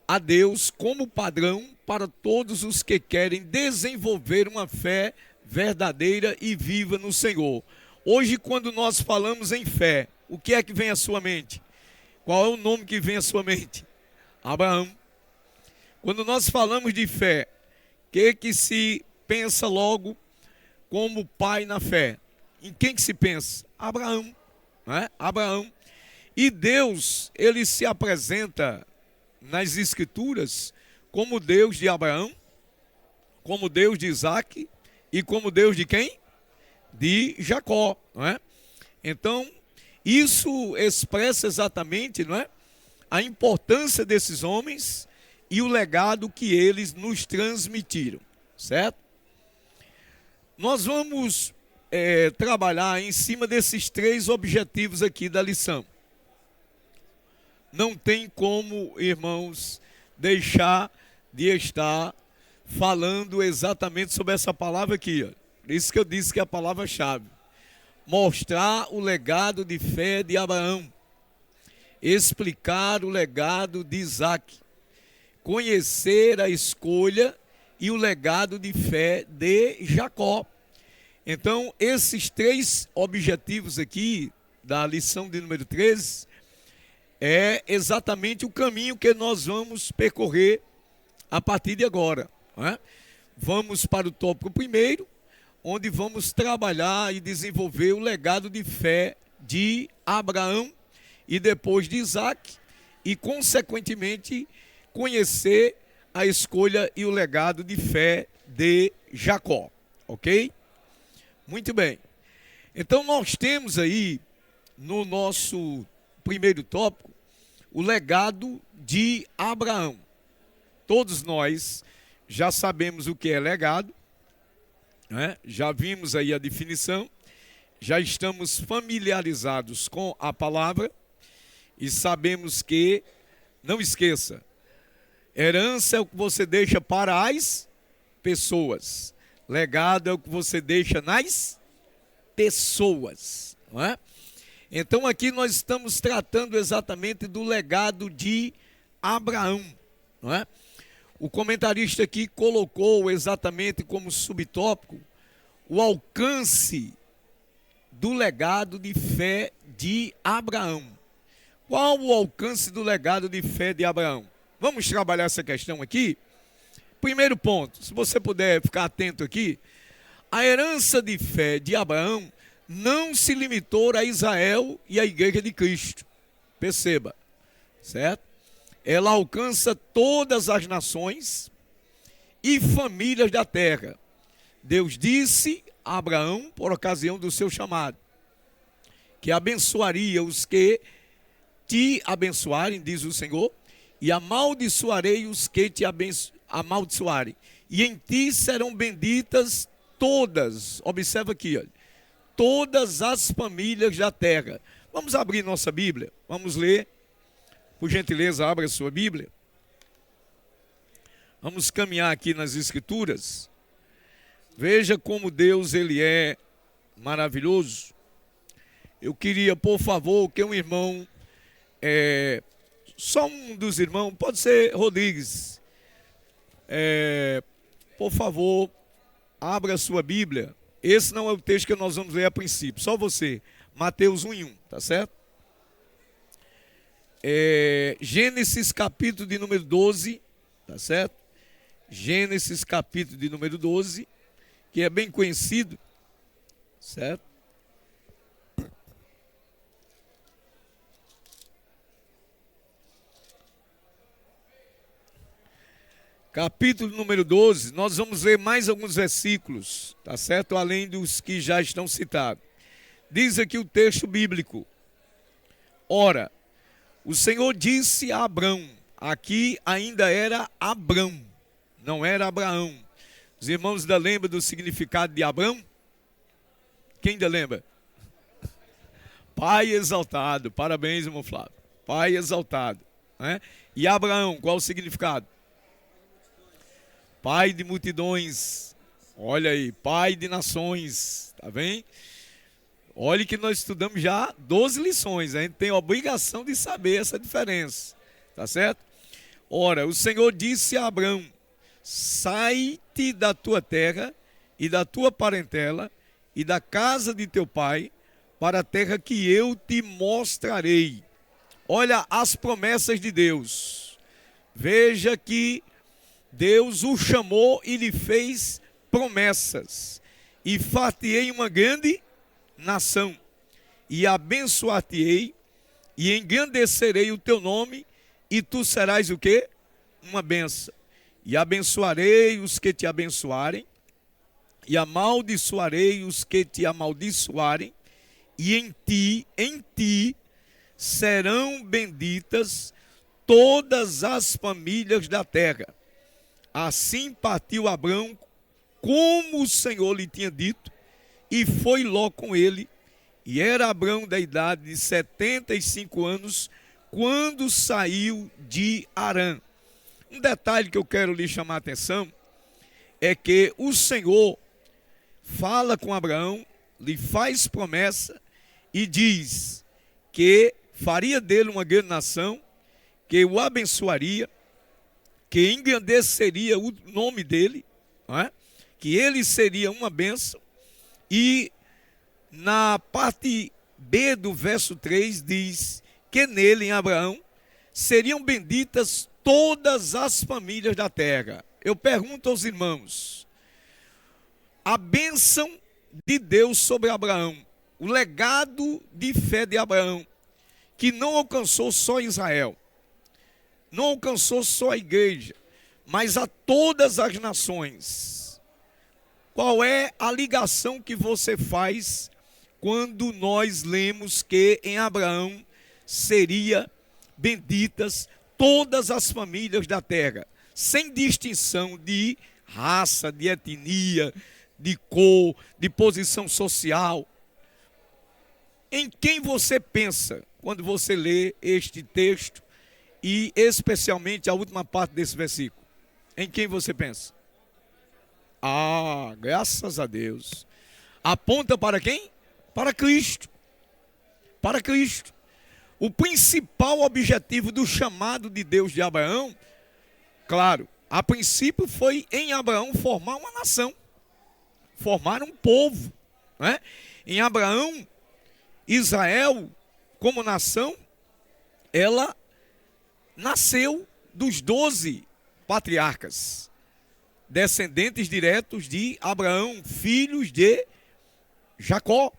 a Deus como padrão para todos os que querem desenvolver uma fé verdadeira e viva no Senhor. Hoje, quando nós falamos em fé, o que é que vem à sua mente? Qual é o nome que vem à sua mente? Abraão. Quando nós falamos de fé, que se pensa logo como pai na fé? Em quem que se pensa? Abraão, né? Abraão. E Deus, ele se apresenta nas Escrituras como Deus de Abraão, como Deus de Isaac e como Deus de quem? De Jacó, não é? Então, isso expressa exatamente, não é, a importância desses homens e o legado que eles nos transmitiram, certo? Nós vamos trabalhar em cima desses 3 objetivos aqui da lição. Não tem como, irmãos, deixar de estar falando exatamente sobre essa palavra aqui, ó. Por isso que eu disse que é a palavra-chave. Mostrar o legado de fé de Abraão. Explicar o legado de Isaac. Conhecer a escolha e o legado de fé de Jacó. Então, esses 3 objetivos aqui da lição de número 13 é exatamente o caminho que nós vamos percorrer a partir de agora, não é? Vamos para o tópico primeiro, onde vamos trabalhar e desenvolver o legado de fé de Abraão e depois de Isaac e, consequentemente, conhecer a escolha e o legado de fé de Jacó, ok? Muito bem. Então, nós temos aí, no nosso primeiro tópico, o legado de Abraão. Todos nós já sabemos o que é legado, né? Já vimos aí a definição, já estamos familiarizados com a palavra e sabemos que, não esqueça, herança é o que você deixa para as pessoas, legado é o que você deixa nas pessoas, não é? Então aqui nós estamos tratando exatamente do legado de Abraão, não é? O comentarista aqui colocou exatamente como subtópico o alcance do legado de fé de Abraão. Qual o alcance do legado de fé de Abraão? Vamos trabalhar essa questão aqui. Primeiro ponto, se você puder ficar atento aqui, a herança de fé de Abraão não se limitou a Israel e a Igreja de Cristo. Perceba, certo? Ela alcança todas as nações e famílias da terra. Deus disse a Abraão, por ocasião do seu chamado, que abençoaria os que te abençoarem, diz o Senhor, e amaldiçoarei os que te amaldiçoarem. E em ti serão benditas todas, observa aqui, olha, todas as famílias da terra. Vamos abrir nossa Bíblia, vamos ler. Por gentileza, abra a sua Bíblia. Vamos caminhar aqui nas Escrituras. Veja como Deus, ele é maravilhoso. Eu queria, por favor, que um irmão, só um dos irmãos, pode ser Rodrigues, por favor, abra a sua Bíblia. Esse não é o texto que nós vamos ler a princípio, só você. Mateus 1:1, tá certo? Gênesis capítulo de número 12, tá certo? Gênesis capítulo de número 12, que é bem conhecido, certo? Capítulo número 12, nós vamos ler mais alguns versículos, tá certo? Além dos que já estão citados. Diz aqui o texto bíblico: ora, o Senhor disse a Abrão, aqui ainda era Abrão, não era Abraão. Os irmãos ainda lembram do significado de Abrão? Quem ainda lembra? Pai exaltado, parabéns, irmão Flávio. Pai exaltado, né? E Abraão, qual o significado? Pai de multidões, olha aí, pai de nações, tá bem? Olha que nós estudamos já 12 lições, a gente tem a obrigação de saber essa diferença, tá certo? Ora, o Senhor disse a Abrão, sai-te da tua terra e da tua parentela e da casa de teu pai, para a terra que eu te mostrarei. Olha as promessas de Deus. Veja que Deus o chamou e lhe fez promessas. E far-te-ei uma grande nação, e abençoar-te-ei, e engrandecerei o teu nome, e tu serás o quê? Uma bênção. E abençoarei os que te abençoarem, e amaldiçoarei os que te amaldiçoarem, e em ti serão benditas todas as famílias da terra. Assim partiu Abrão, como o Senhor lhe tinha dito, e foi Ló com ele. E era Abrão da idade de 75 anos, quando saiu de Harã. Um detalhe que eu quero lhe chamar a atenção, é que o Senhor fala com Abraão, lhe faz promessa, e diz que faria dele uma grande nação, que o abençoaria, que engrandeceria o nome dele, não é? Que ele seria uma bênção. E na parte B do verso 3 diz que nele, em Abraão, seriam benditas todas as famílias da terra. Eu pergunto aos irmãos, a bênção de Deus sobre Abraão, o legado de fé de Abraão, que não alcançou só Israel, não alcançou só a igreja, mas a todas as nações. Qual é a ligação que você faz quando nós lemos que em Abraão seria benditas todas as famílias da terra, sem distinção de raça, de etnia, de cor, de posição social? Em quem você pensa quando você lê este texto e especialmente a última parte desse versículo? Em quem você pensa? Ah, graças a Deus. Aponta para quem? Para Cristo. Para Cristo. O principal objetivo do chamado de Deus de Abraão, claro, a princípio foi em Abraão formar uma nação, formar um povo, né? Em Abraão, Israel, como nação, ela nasceu dos 12 patriarcas, descendentes diretos de Abraão, filhos de Jacó.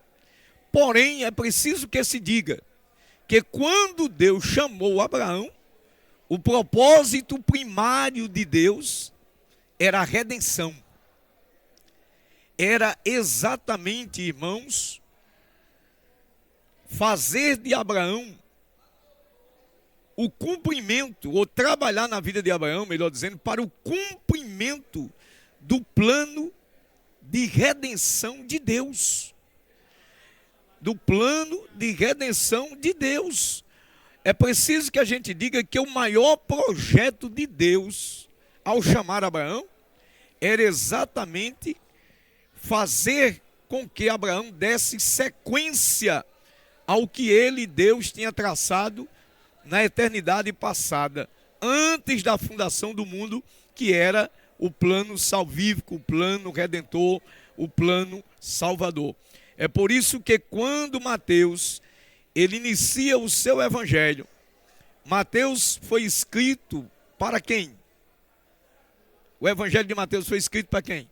Porém, é preciso que se diga que quando Deus chamou Abraão, o propósito primário de Deus era a redenção. Era exatamente, irmãos, fazer de Abraão o cumprimento, ou trabalhar na vida de Abraão, melhor dizendo, para o cumprimento do plano de redenção de Deus. Do plano de redenção de Deus. É preciso que a gente diga que o maior projeto de Deus, ao chamar Abraão, era exatamente fazer com que Abraão desse sequência ao que ele, Deus, tinha traçado na eternidade passada, antes da fundação do mundo, que era o plano salvífico, o plano redentor, o plano salvador. É por isso que quando Mateus, ele inicia o seu evangelho, Mateus foi escrito para quem? O evangelho de Mateus foi escrito para quem?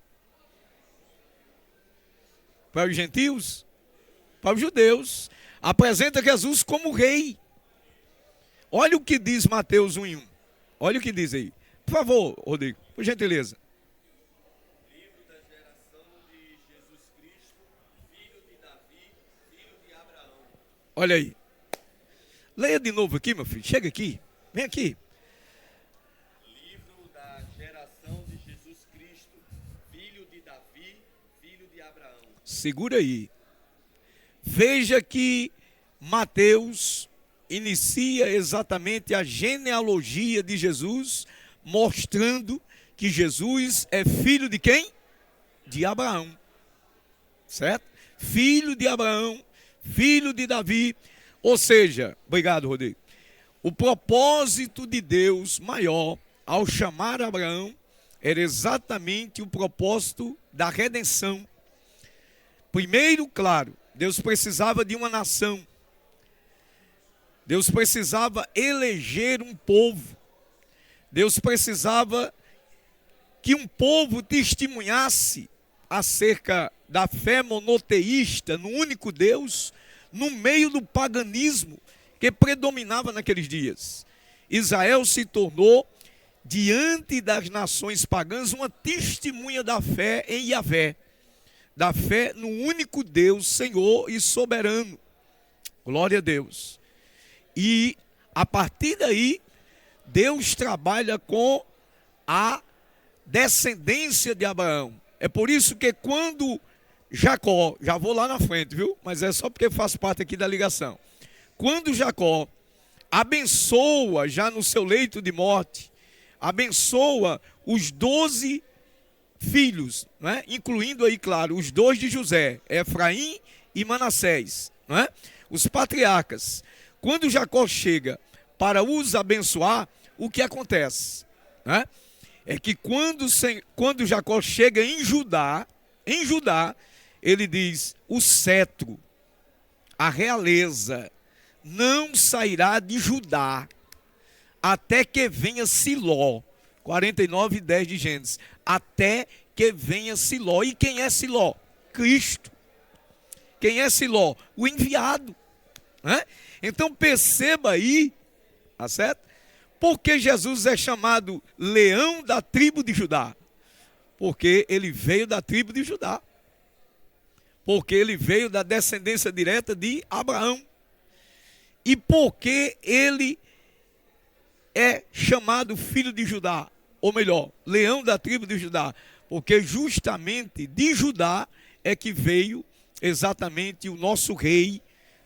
Para os gentios? Para os judeus. Apresenta Jesus como rei. Olha o que diz Mateus 1:1. Olha o que diz aí. Por favor, Rodrigo, por gentileza. Livro da geração de Jesus Cristo, filho de Davi, filho de Abraão. Olha aí. Leia de novo aqui, meu filho. Chega aqui. Vem aqui. Livro da geração de Jesus Cristo, filho de Davi, filho de Abraão. Segura aí. Veja que Mateus inicia exatamente a genealogia de Jesus, mostrando que Jesus é filho de quem? De Abraão. Certo? Filho de Abraão, filho de Davi. Ou seja, obrigado, Rodrigo. O propósito de Deus maior ao chamar Abraão era exatamente o propósito da redenção. Primeiro, claro, Deus precisava de uma nação. Deus precisava eleger um povo. Deus precisava que um povo testemunhasse acerca da fé monoteísta no único Deus, no meio do paganismo que predominava naqueles dias. Israel se tornou, diante das nações pagãs, uma testemunha da fé em Yahvé, da fé no único Deus, Senhor e soberano. Glória a Deus. E a partir daí, Deus trabalha com a descendência de Abraão. É por isso que quando Jacó, já vou lá na frente, viu? Mas é só porque faz parte aqui da ligação. Quando Jacó abençoa, já no seu leito de morte, abençoa os 12 filhos, né? Incluindo aí, claro, os 2 de José, Efraim e Manassés, né? Os patriarcas. Quando Jacó chega para os abençoar, o que acontece? Né? É que quando Jacó chega em Judá, ele diz: o cetro, a realeza, não sairá de Judá, até que venha Siló. 49:10 de Gênesis. Até que venha Siló. E quem é Siló? Cristo. Quem é Siló? O enviado. Né? Então perceba aí, tá certo? Porque Jesus é chamado leão da tribo de Judá? Porque ele veio da tribo de Judá. Porque ele veio da descendência direta de Abraão. E porque ele é chamado filho de Judá, ou melhor, leão da tribo de Judá? Porque justamente de Judá é que veio exatamente o nosso rei,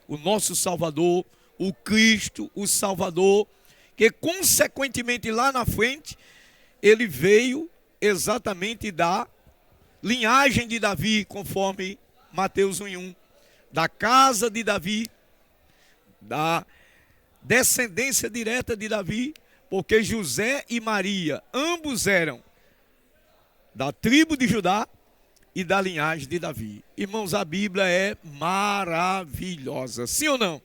o nosso Salvador, o Cristo, o Salvador, que consequentemente lá na frente, ele veio exatamente da linhagem de Davi, conforme Mateus 1:1, da casa de Davi, da descendência direta de Davi, porque José e Maria, ambos eram da tribo de Judá e da linhagem de Davi. Irmãos, a Bíblia é maravilhosa. Sim ou não?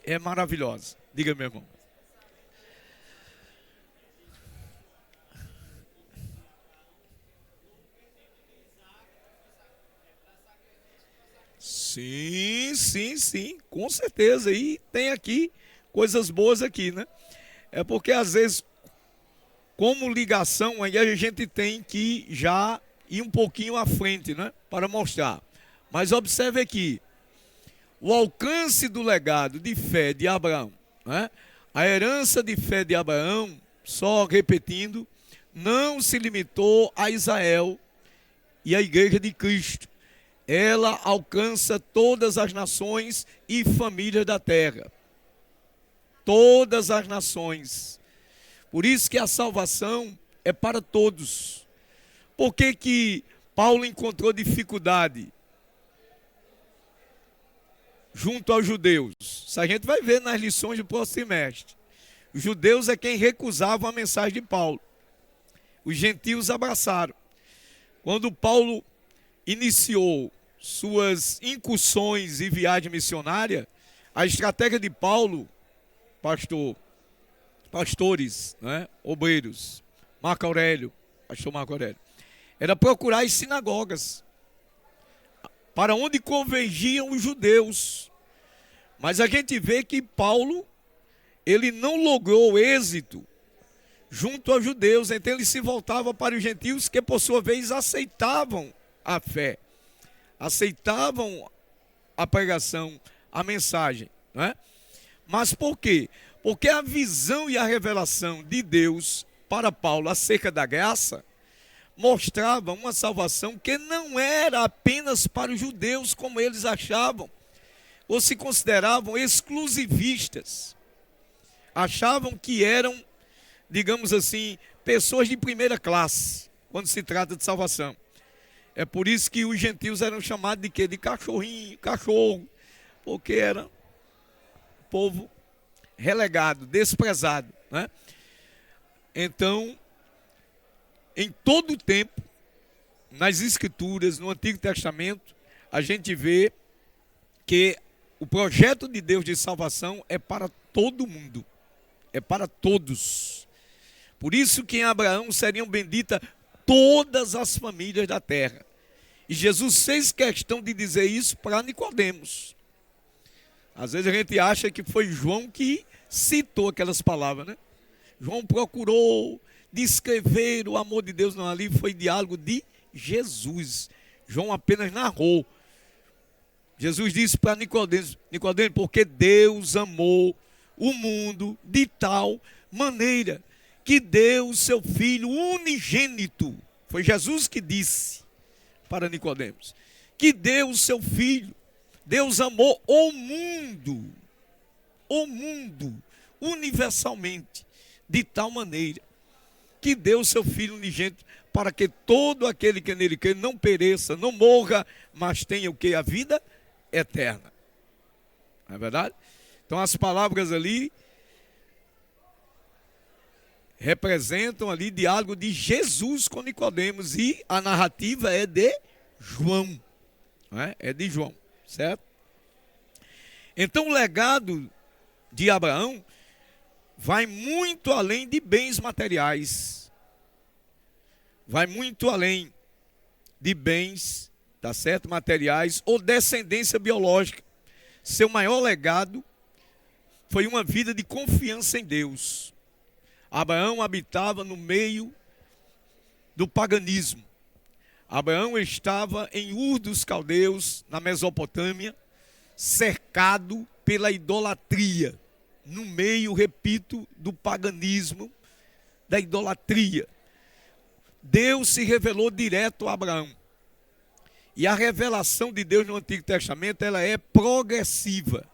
É maravilhosa. Diga, meu irmão. Sim, com certeza. E tem aqui coisas boas aqui, né? É porque às vezes, como ligação, aí a gente tem que já ir um pouquinho à frente, né? Para mostrar. Mas observe aqui, o alcance do legado de fé de Abraão, né? A herança de fé de Abraão, só repetindo, não se limitou a Israel e a igreja de Cristo. Ela alcança todas as nações e famílias da terra. Todas as nações. Por isso que a salvação é para todos. Por que que Paulo encontrou dificuldade junto aos judeus? Isso a gente vai ver nas lições do próximo semestre. Os judeus é quem recusavam a mensagem de Paulo. Os gentios abraçaram. Quando Paulo iniciou suas incursões e viagem missionária, a estratégia de Paulo, pastores, né, obreiros, pastor Marco Aurélio, era procurar as sinagogas, para onde convergiam os judeus. Mas a gente vê que Paulo, ele não logrou êxito junto aos judeus, então ele se voltava para os gentios, que por sua vez aceitavam a fé, aceitavam a pregação, a mensagem, né? Mas por quê? Porque a visão e a revelação de Deus para Paulo acerca da graça mostrava uma salvação que não era apenas para os judeus, como eles achavam, ou se consideravam exclusivistas. Achavam que eram, digamos assim, pessoas de primeira classe, quando se trata de salvação. É por isso que os gentios eram chamados de quê? De cachorrinho, cachorro, porque era povo relegado, desprezado, né? Então, em todo o tempo, nas Escrituras, no Antigo Testamento, a gente vê que o projeto de Deus de salvação é para todo mundo, é para todos. Por isso que em Abraão seriam benditas todas as famílias da terra. E Jesus fez questão de dizer isso para Nicodemos. Às vezes a gente acha que foi João que citou aquelas palavras, né? João procurou descrever o amor de Deus, não, ali foi diálogo de Jesus. João apenas narrou. Jesus disse para Nicodemos, porque Deus amou o mundo de tal maneira que deu o seu Filho unigênito. Foi Jesus que disse para Nicodemos, que deu o seu Filho. Deus amou o mundo, universalmente, de tal maneira, que deu o seu Filho unigênito, para que todo aquele que nele crê não pereça, não morra, mas tenha o que? A vida eterna. Não é verdade? Então as palavras ali representam ali diálogo de Jesus com Nicodemos, e a narrativa é de João, não é? É de João, certo? Então o legado de Abraão vai muito além de bens materiais, vai muito além de bens, tá certo, materiais ou descendência biológica. Seu maior legado foi uma vida de confiança em Deus. Abraão habitava no meio do paganismo. Abraão estava em Ur dos Caldeus, na Mesopotâmia, cercado pela idolatria, no meio, repito, do paganismo, da idolatria. Deus se revelou direto a Abraão. E a revelação de Deus no Antigo Testamento, ela é progressiva.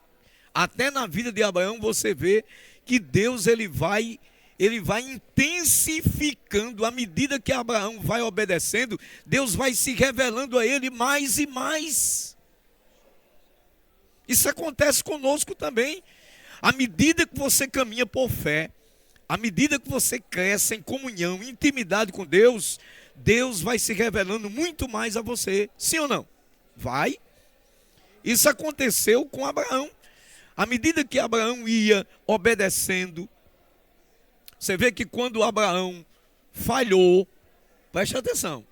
Até na vida de Abraão você vê que Deus ele vai intensificando, à medida que Abraão vai obedecendo, Deus vai se revelando a ele mais e mais. Isso acontece conosco também. À medida que você caminha por fé, à medida que você cresce em comunhão, em intimidade com Deus, Deus vai se revelando muito mais a você. Sim ou não? Vai. Isso aconteceu com Abraão. À medida que Abraão ia obedecendo, você vê que quando Abraão falhou, preste atenção,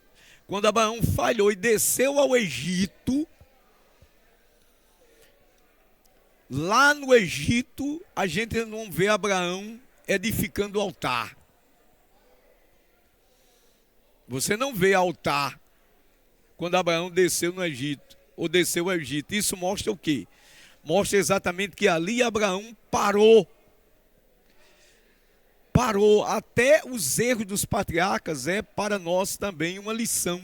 quando Abraão falhou e desceu ao Egito, lá no Egito, a gente não vê Abraão edificando altar. Você não vê altar quando Abraão desceu no Egito, ou desceu ao Egito. Isso mostra o quê? Mostra exatamente que ali Abraão parou. Até os erros dos patriarcas é para nós também uma lição,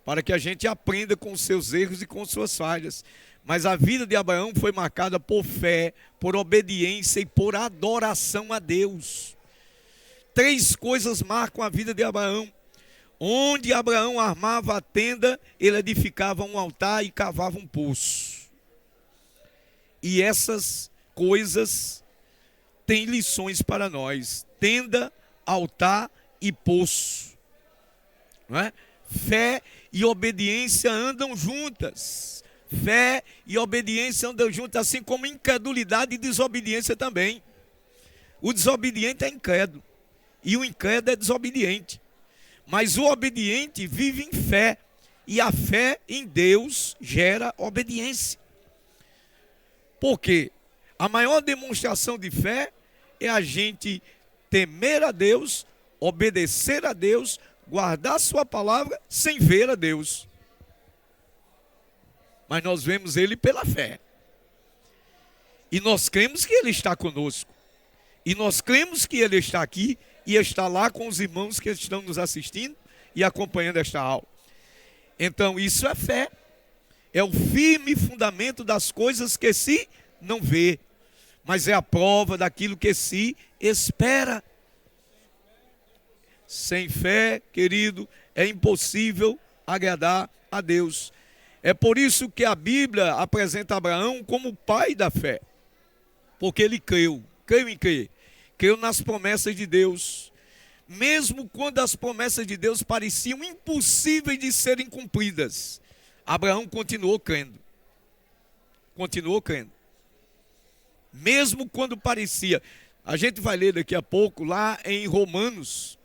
para que a gente aprenda com os seus erros e com suas falhas. Mas a vida de Abraão foi marcada por fé, por obediência e por adoração a Deus. 3 coisas marcam a vida de Abraão. Onde Abraão armava a tenda, ele edificava um altar e cavava um poço. E essas coisas têm lições para nós: tenda, altar e poço. Não é? Fé e obediência andam juntas. Fé e obediência andam juntas, assim como incredulidade e desobediência também. O desobediente é incrédulo e o incrédulo é desobediente. Mas o obediente vive em fé, e a fé em Deus gera obediência. Por quê? A maior demonstração de fé é a gente temer a Deus, obedecer a Deus, guardar sua palavra sem ver a Deus. Mas nós vemos Ele pela fé. E nós cremos que Ele está conosco. E nós cremos que Ele está aqui e está lá com os irmãos que estão nos assistindo e acompanhando esta aula. Então isso é fé. É o firme fundamento das coisas que se não vê, mas é a prova daquilo que se espera. Sem fé, querido, é impossível agradar a Deus. É por isso que a Bíblia apresenta Abraão como o pai da fé, porque ele creu em quê? Creu nas promessas de Deus, mesmo quando as promessas de Deus pareciam impossíveis de serem cumpridas. Abraão continuou crendo. Mesmo quando parecia. A gente vai ler daqui a pouco, lá em Romanos,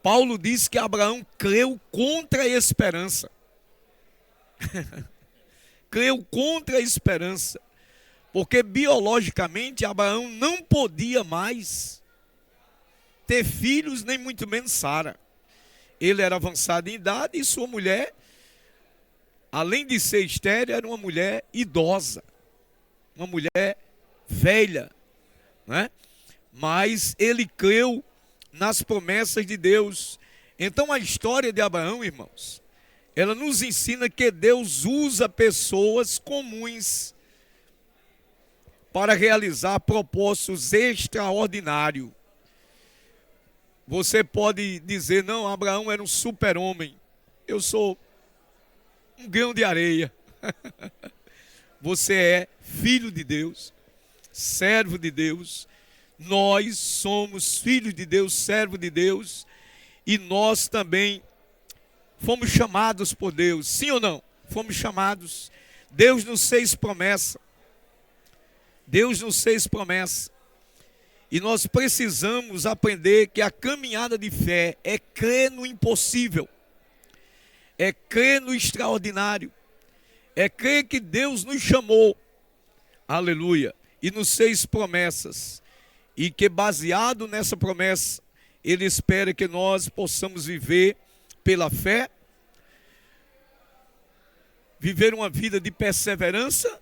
Paulo diz que Abraão creu contra a esperança. Creu contra a esperança. Porque biologicamente Abraão não podia mais ter filhos, nem muito menos Sara. Ele era avançado em idade e sua mulher, além de ser estéril, era uma mulher idosa. Uma mulher velha, né? Mas ele creu nas promessas de Deus. Então a história de Abraão, irmãos, ela nos ensina que Deus usa pessoas comuns para realizar propósitos extraordinários. Você pode dizer, não, Abraão era um super-homem. Eu sou um grão de areia. Você é filho de Deus, servo de Deus. Nós somos filhos de Deus, servo de Deus. E nós também fomos chamados por Deus. Sim ou não? Fomos chamados. Deus nos fez promessa. Deus nos fez promessa. E nós precisamos aprender que a caminhada de fé é crer no impossível. É crer no extraordinário. É crer que Deus nos chamou. Aleluia. E nos fez promessas. E que baseado nessa promessa, Ele espera que nós possamos viver pela fé. Viver uma vida de perseverança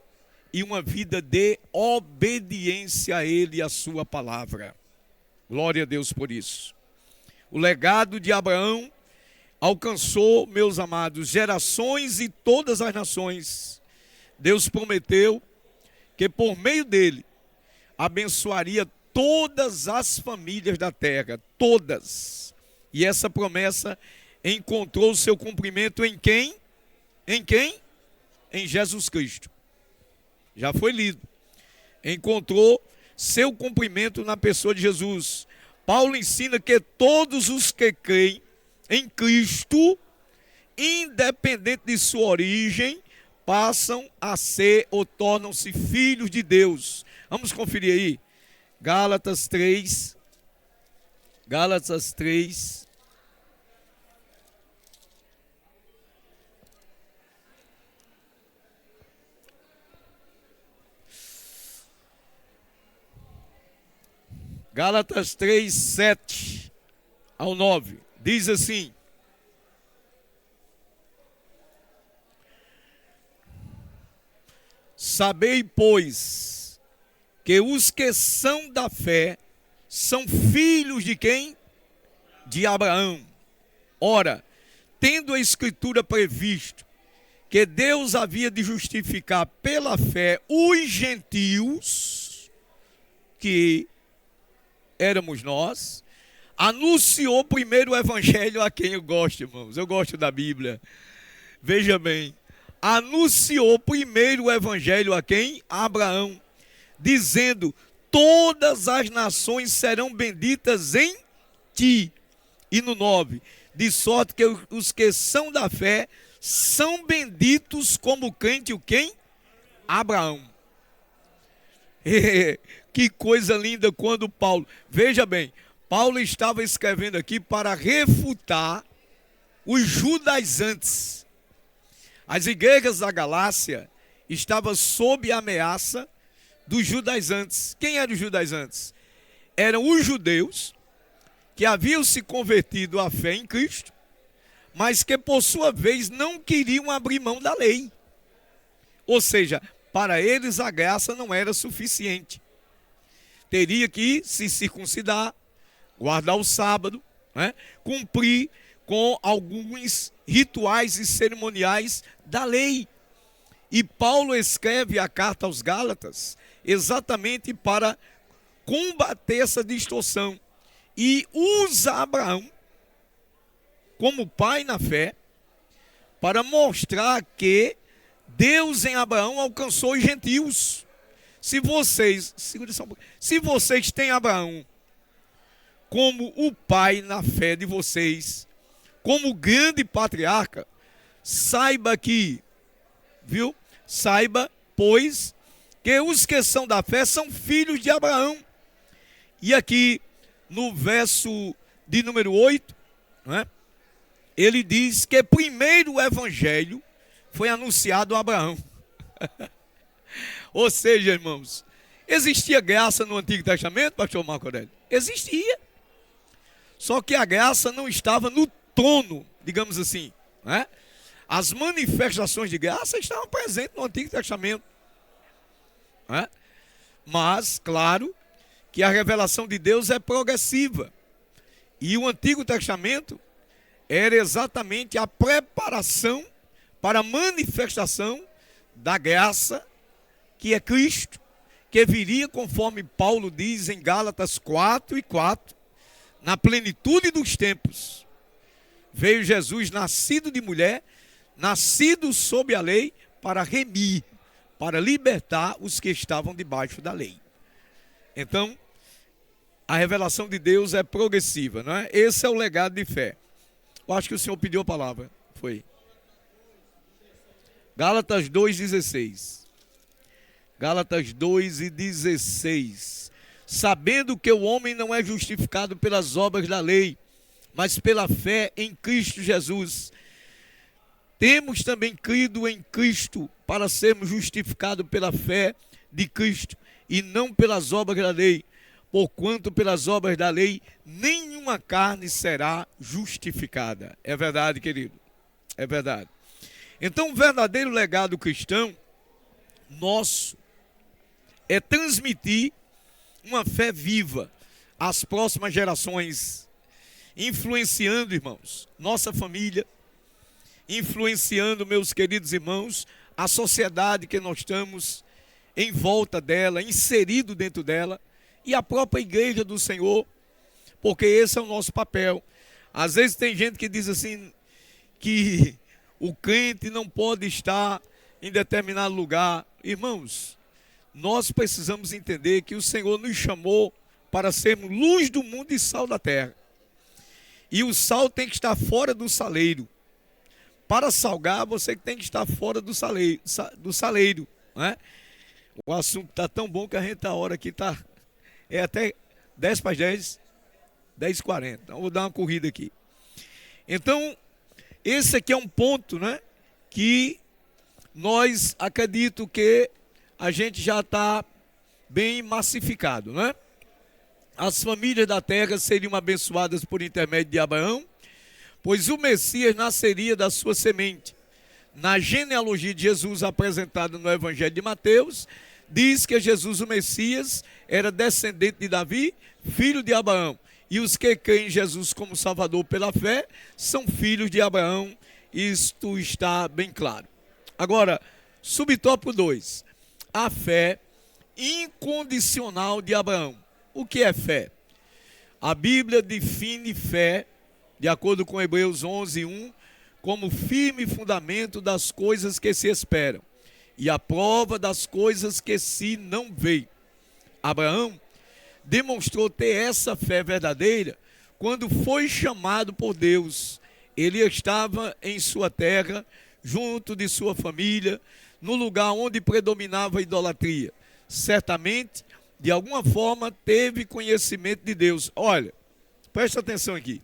e uma vida de obediência a Ele e a sua palavra. Glória a Deus por isso. O legado de Abraão alcançou, meus amados, gerações e todas as nações. Deus prometeu que por meio dele abençoaria todas as famílias da terra, todas. E essa promessa encontrou seu cumprimento em quem? Em quem? Em Jesus Cristo. Já foi lido. Encontrou seu cumprimento na pessoa de Jesus. Paulo ensina que todos os que creem em Cristo, independente de sua origem, passam a ser ou tornam-se filhos de Deus. Vamos conferir aí. Gálatas 3. Gálatas 3. Gálatas 3, 7 ao 9, diz assim: sabei, pois, que os que são da fé são filhos de quem? De Abraão. Ora, tendo a Escritura previsto que Deus havia de justificar pela fé os gentios, que éramos nós, anunciou primeiro o evangelho a quem eu gosto, irmãos. Eu gosto da Bíblia. Veja bem, anunciou primeiro o evangelho a quem? A Abraão, dizendo: todas as nações serão benditas em ti. E no 9, de sorte que os que são da fé são benditos como crente o quem? Abraão. Que coisa linda quando Paulo... Veja bem, Paulo estava escrevendo aqui para refutar os judaizantes. As igrejas da Galácia estavam sob a ameaça dos judaizantes. Quem eram os judaizantes? Eram os judeus que haviam se convertido à fé em Cristo, mas que por sua vez não queriam abrir mão da lei. Ou seja, para eles a graça não era suficiente. Teria que se circuncidar, guardar o sábado, né? Cumprir com alguns rituais e cerimoniais da lei. E Paulo escreve a carta aos Gálatas exatamente para combater essa distorção. E usa Abraão como pai na fé para mostrar que Deus em Abraão alcançou os gentios. Se vocês têm Abraão como o pai na fé de vocês, como grande patriarca, saiba que, viu? Saiba, pois, que os que são da fé são filhos de Abraão. E aqui no verso de número 8, né, ele diz que primeiro o evangelho foi anunciado a Abraão. Ou seja, irmãos, existia graça no Antigo Testamento, pastor Marco Aurélio? Existia. Só que a graça não estava no trono, digamos assim, né? As manifestações de graça estavam presentes no Antigo Testamento, né? Mas, claro, que a revelação de Deus é progressiva. E o Antigo Testamento era exatamente a preparação para a manifestação da graça, que é Cristo, que viria, conforme Paulo diz em Gálatas 4:4, na plenitude dos tempos. Veio Jesus, nascido de mulher, nascido sob a lei, para remir, para libertar os que estavam debaixo da lei. Então, a revelação de Deus é progressiva, não é? Esse é o legado de fé. Eu acho que o senhor pediu a palavra. Foi. Gálatas 2:16. Gálatas 2:16. Sabendo que o homem não é justificado pelas obras da lei, mas pela fé em Cristo Jesus. Temos também crido em Cristo para sermos justificados pela fé de Cristo e não pelas obras da lei, porquanto pelas obras da lei nenhuma carne será justificada. É verdade, querido? É verdade. Então, o verdadeiro legado cristão nosso é transmitir uma fé viva às próximas gerações, influenciando, irmãos, nossa família, influenciando, meus queridos irmãos, a sociedade que nós estamos em volta dela, inserido dentro dela, e a própria igreja do Senhor, porque esse é o nosso papel. Às vezes tem gente que diz assim, que o crente não pode estar em determinado lugar. Irmãos, nós precisamos entender que o Senhor nos chamou para sermos luz do mundo e sal da terra. E o sal tem que estar fora do saleiro. Para salgar, você tem que estar fora do saleiro, né? O assunto está tão bom que a gente, a hora aqui está... É até 10 para 10, 10h40. Então, vou dar uma corrida aqui. Então, esse aqui é um ponto, né? Que nós acredito que a gente já está bem massificado, né? As famílias da terra seriam abençoadas por intermédio de Abraão, pois o Messias nasceria da sua semente. Na genealogia de Jesus apresentada no Evangelho de Mateus, diz que Jesus, o Messias, era descendente de Davi, filho de Abraão. E os que creem em Jesus como Salvador pela fé, são filhos de Abraão. Isto está bem claro. Agora, subtópico 2. A fé incondicional de Abraão. O que é fé? A Bíblia define fé, de acordo com Hebreus 11:1, como firme fundamento das coisas que se esperam e a prova das coisas que se não veem. Abraão demonstrou ter essa fé verdadeira quando foi chamado por Deus. Ele estava em sua terra, junto de sua família, no lugar onde predominava a idolatria. Certamente, de alguma forma, teve conhecimento de Deus. Olha, presta atenção aqui.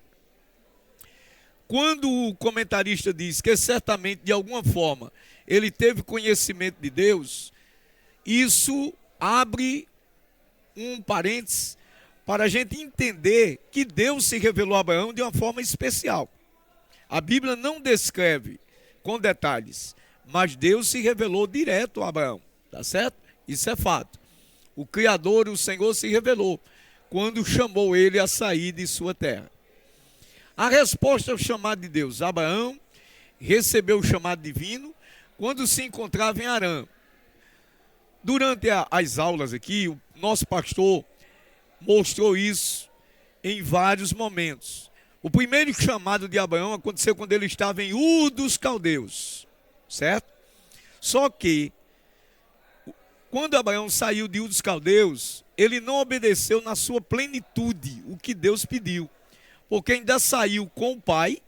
Quando o comentarista diz que certamente, de alguma forma, ele teve conhecimento de Deus, isso abre um parênteses para a gente entender que Deus se revelou a Abraão de uma forma especial. A Bíblia não descreve com detalhes, mas Deus se revelou direto a Abraão, tá certo? Isso é fato. O Criador, o Senhor, se revelou quando chamou ele a sair de sua terra. A resposta ao chamado de Deus: Abraão recebeu o chamado divino quando se encontrava em Harã. Durante as aulas aqui, o nosso pastor mostrou isso em vários momentos. O primeiro chamado de Abraão aconteceu quando ele estava em Ur dos Caldeus, certo? Só que, quando Abraão saiu de Ur dos Caldeus, ele não obedeceu na sua plenitude o que Deus pediu. Porque ainda saiu com o pai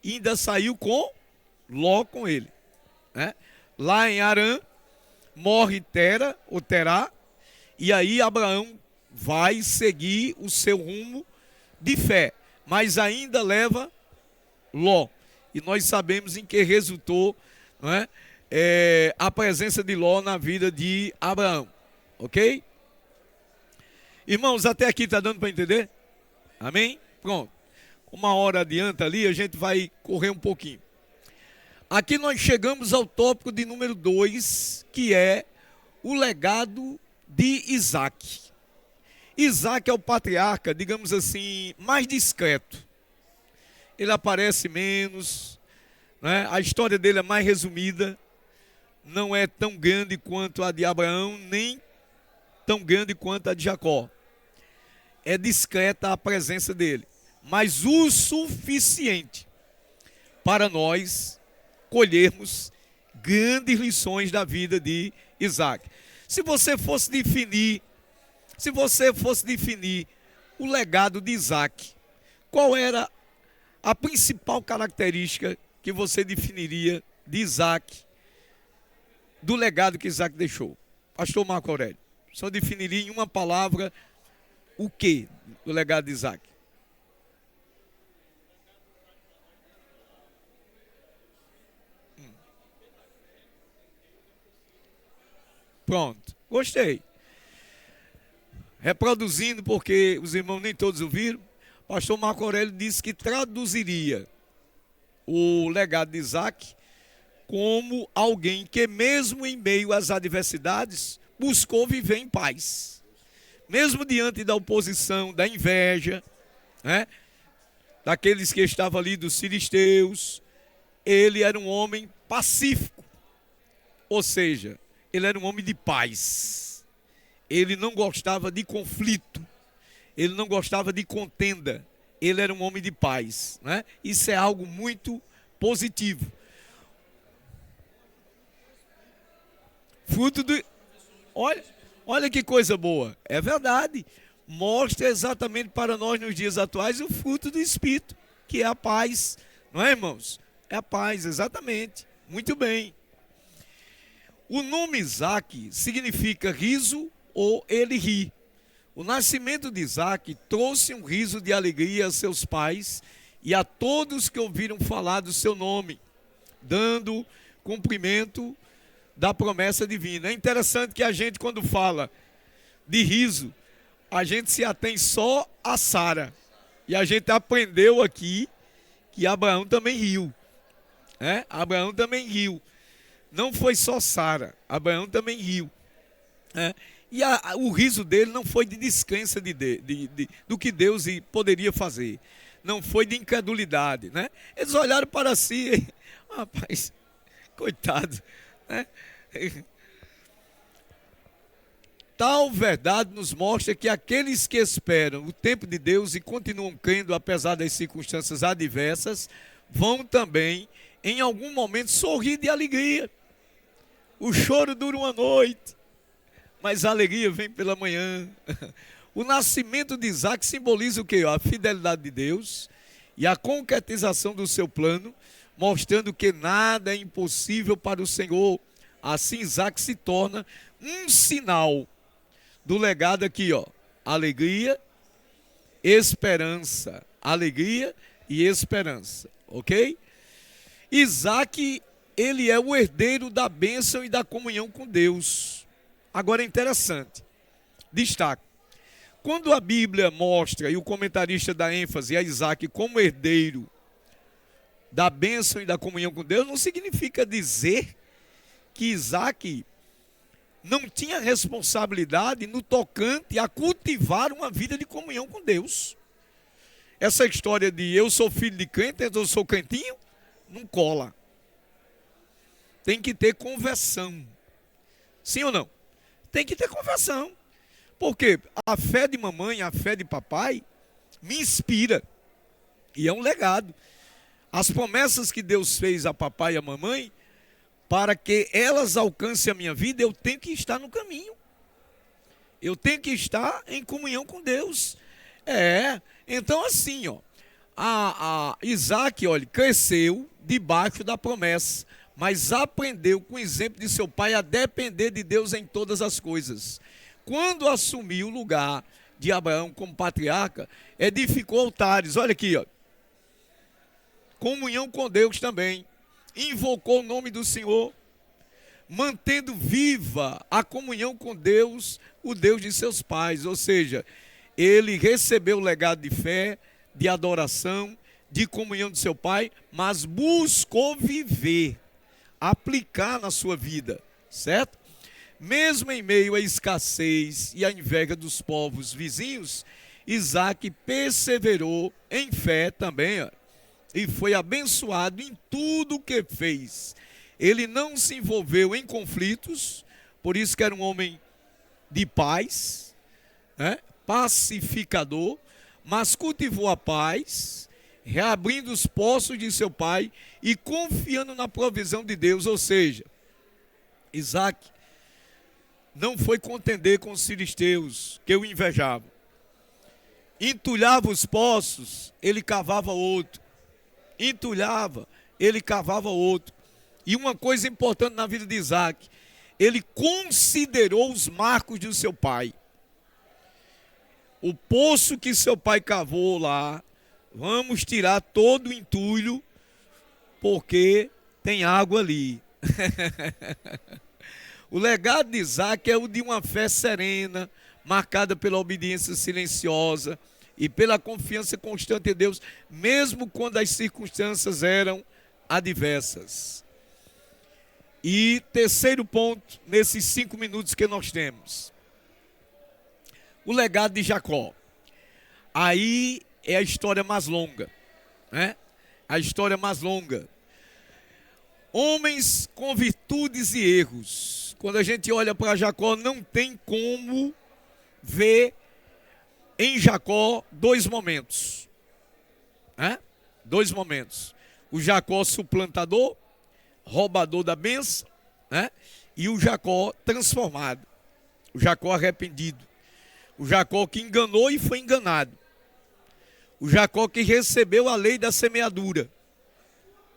e ainda saiu com Ló com ele, né? Lá em Harã, morre Tera, ou Terá, e aí Abraão vai seguir o seu rumo de fé, mas ainda leva Ló. E nós sabemos em que resultou, não é, a presença de Ló na vida de Abraão. Ok? Irmãos, até aqui está dando para entender? Amém? Pronto. Uma hora adianta ali, a gente vai correr um pouquinho. Aqui nós chegamos ao tópico de número 2, que é o legado de Isaac. Isaac é o patriarca, digamos assim, mais discreto. Ele aparece menos, né? A história dele é mais resumida, não é tão grande quanto a de Abraão, nem tão grande quanto a de Jacó. É discreta a presença dele, mas o suficiente para nós colhermos grandes lições da vida de Isaac. Se você fosse definir o legado de Isaac, qual era a principal característica que você definiria de Isaac, do legado que Isaac deixou? Pastor Marco Aurélio, só definiria em uma palavra o que do legado de Isaac? Pronto, gostei. Reproduzindo, porque os irmãos nem todos ouviram, pastor Marco Aurélio disse que traduziria o legado de Isaac como alguém que mesmo em meio às adversidades buscou viver em paz. Mesmo diante da oposição, da inveja, né, daqueles que estavam ali dos filisteus, ele era um homem pacífico. Ou seja, ele era um homem de paz. Ele não gostava de conflito. Ele não gostava de contenda. Ele era um homem de paz, né? Isso é algo muito positivo. Fruto do... Olha que coisa boa. É verdade. Mostra exatamente para nós nos dias atuais o fruto do Espírito, que é a paz. Não é, irmãos? É a paz, exatamente. Muito bem. O nome Isaac significa riso ou ele ri. O nascimento de Isaac trouxe um riso de alegria a seus pais e a todos que ouviram falar do seu nome, dando cumprimento da promessa divina. É interessante que a gente, quando fala de riso, a gente se atém só a Sara. E a gente aprendeu aqui que Abraão também riu. Abraão também riu. Não foi só Sara, Abraão também riu. E o riso dele não foi de descrença do que Deus poderia fazer. Não foi de incredulidade, né? Eles olharam para si, rapaz, coitado, né? Tal verdade nos mostra que aqueles que esperam o tempo de Deus e continuam crendo apesar das circunstâncias adversas, vão também, em algum momento, sorrir de alegria. O choro dura uma noite, mas a alegria vem pela manhã. O nascimento de Isaac simboliza o quê? A fidelidade de Deus e a concretização do seu plano, mostrando que nada é impossível para o Senhor. Assim Isaac se torna um sinal do legado aqui, ó. Alegria, esperança. Alegria e esperança, ok? Isaac, ele é o herdeiro da bênção e da comunhão com Deus. Agora é interessante, destaque. Quando a Bíblia mostra, e o comentarista dá ênfase a Isaac como herdeiro da bênção e da comunhão com Deus, não significa dizer que Isaac não tinha responsabilidade no tocante a cultivar uma vida de comunhão com Deus. Essa história de eu sou filho de crente, eu sou crentinho, não cola. Tem que ter conversão. Sim ou não? Tem que ter conversão. Porque a fé de mamãe, a fé de papai, me inspira. E é um legado. As promessas que Deus fez a papai e a mamãe, para que elas alcancem a minha vida, eu tenho que estar no caminho. Eu tenho que estar em comunhão com Deus. Então assim, ó, Isaac, olha, cresceu debaixo da promessa, mas aprendeu com o exemplo de seu pai a depender de Deus em todas as coisas. Quando assumiu o lugar de Abraão como patriarca, edificou altares, olha aqui, ó, comunhão com Deus também, invocou o nome do Senhor, mantendo viva a comunhão com Deus, o Deus de seus pais. Ou seja, ele recebeu o legado de fé, de adoração, de comunhão de seu pai, mas buscou viver, aplicar na sua vida, certo? Mesmo em meio à escassez e à inveja dos povos vizinhos, Isaque perseverou em fé também, ó, e foi abençoado em tudo o que fez. Ele não se envolveu em conflitos, por isso que era um homem de paz, né? Pacificador, mas cultivou a paz, reabrindo os poços de seu pai e confiando na provisão de Deus. Ou seja, Isaque não foi contender com os filisteus que o invejavam. Entulhava os poços, ele cavava outro. Entulhava, ele cavava outro. E uma coisa importante na vida de Isaque, ele considerou os marcos do seu pai. O poço que seu pai cavou lá, vamos tirar todo o entulho, porque tem água ali. O legado de Isaque é o de uma fé serena, marcada pela obediência silenciosa e pela confiança constante em Deus, mesmo quando as circunstâncias eram adversas. E terceiro ponto, nesses 5 minutos que nós temos, o legado de Jacó. Aí é a história mais longa, né? A história mais longa. Homens com virtudes e erros. Quando a gente olha para Jacó, não tem como ver em Jacó 2 momentos, né? 2 momentos. O Jacó suplantador, roubador da bênção, né? E o Jacó transformado, o Jacó arrependido, o Jacó que enganou e foi enganado, o Jacó que recebeu a lei da semeadura,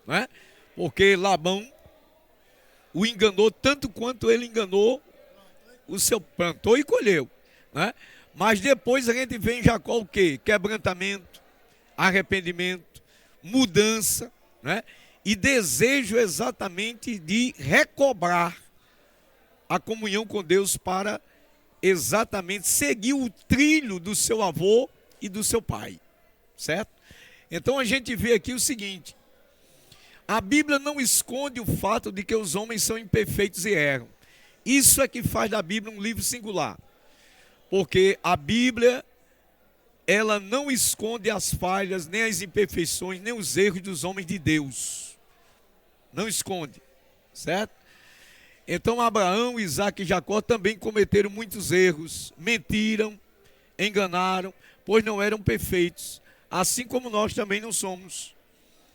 né? Porque Labão o enganou tanto quanto ele enganou o seu, plantou e colheu, né? Mas depois a gente vê em Jacó o quê? Quebrantamento, arrependimento, mudança, né? E desejo exatamente de recobrar a comunhão com Deus para exatamente seguir o trilho do seu avô e do seu pai, certo? Então a gente vê aqui o seguinte: a Bíblia não esconde o fato de que os homens são imperfeitos e erram. Isso é que faz da Bíblia um livro singular, porque a Bíblia, ela não esconde as falhas, nem as imperfeições, nem os erros dos homens de Deus. Não esconde, certo? Então Abraão, Isaque e Jacó também cometeram muitos erros, mentiram, enganaram, pois não eram perfeitos, assim como nós também não somos.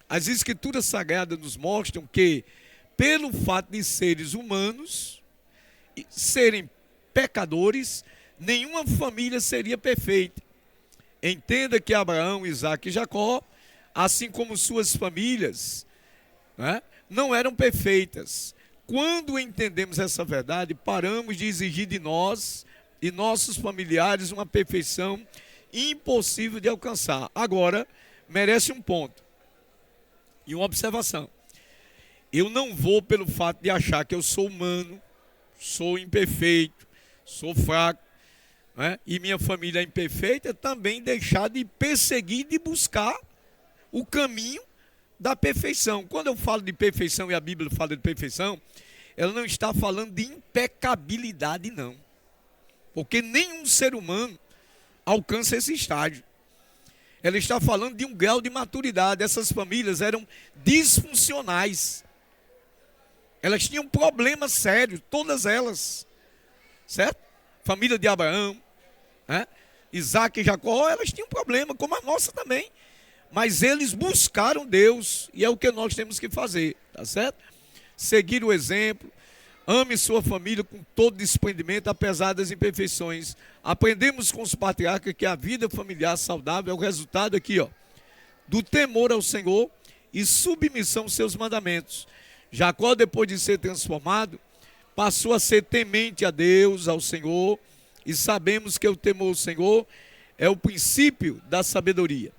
As Escrituras Sagradas nos mostram que, pelo fato de seres humanos, serem pecadores, nenhuma família seria perfeita. Entenda que Abraão, Isaque e Jacó, assim como suas famílias, né, não eram perfeitas. Quando entendemos essa verdade, paramos de exigir de nós e nossos familiares uma perfeição impossível de alcançar. Agora, merece um ponto e uma observação. Eu não vou, pelo fato de achar que eu sou humano, sou imperfeito, sou fraco, né, e minha família é imperfeita, também deixar de perseguir, de buscar o caminho da perfeição. Quando eu falo de perfeição e a Bíblia fala de perfeição, ela não está falando de impecabilidade, não. Porque nenhum ser humano alcança esse estágio. Ela está falando de um grau de maturidade. Essas famílias eram disfuncionais. Elas tinham problemas sérios, todas elas. Certo? Família de Abraão, né? Isaque e Jacó, elas tinham problema, como a nossa também. Mas eles buscaram Deus, e é o que nós temos que fazer, tá certo? Seguir o exemplo, ame sua família com todo desprendimento, apesar das imperfeições. Aprendemos com os patriarcas que a vida familiar saudável é o resultado aqui, ó, do temor ao Senhor e submissão aos seus mandamentos. Jacó, depois de ser transformado, passou a ser temente a Deus, ao Senhor, e sabemos que o temor ao Senhor é o princípio da sabedoria.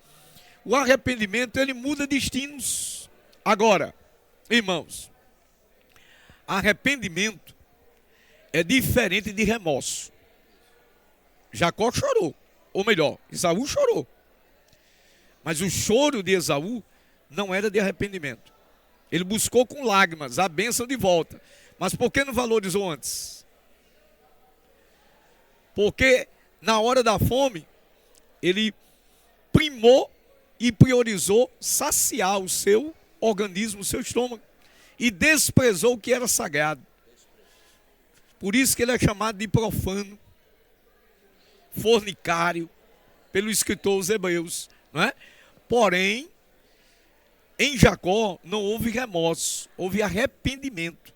O arrependimento, ele muda destinos. Agora, irmãos, arrependimento é diferente de remorso. Jacó chorou, ou melhor, Esaú chorou. Mas o choro de Esaú não era de arrependimento. Ele buscou com lágrimas a bênção de volta. Mas por que não valorizou antes? Porque na hora da fome, ele primou e priorizou saciar o seu organismo, o seu estômago, e desprezou o que era sagrado. Por isso que ele é chamado de profano, fornicário, pelo escritor aos Hebreus, não é? Porém, em Jacó não houve remorso, houve arrependimento.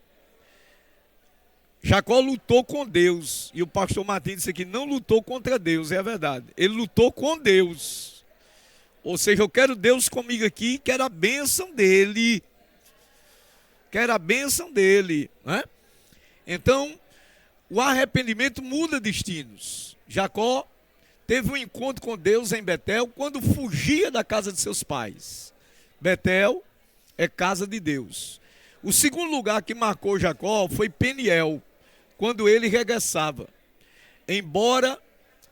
Jacó lutou com Deus, e o pastor Martins disse que não lutou contra Deus, é a verdade. Ele lutou com Deus. Ou seja, eu quero Deus comigo aqui, quero a bênção dele. Quero a bênção dele, né? Então, o arrependimento muda destinos. Jacó teve um encontro com Deus em Betel quando fugia da casa de seus pais. Betel é casa de Deus. O segundo lugar que marcou Jacó foi Peniel, quando ele regressava. Embora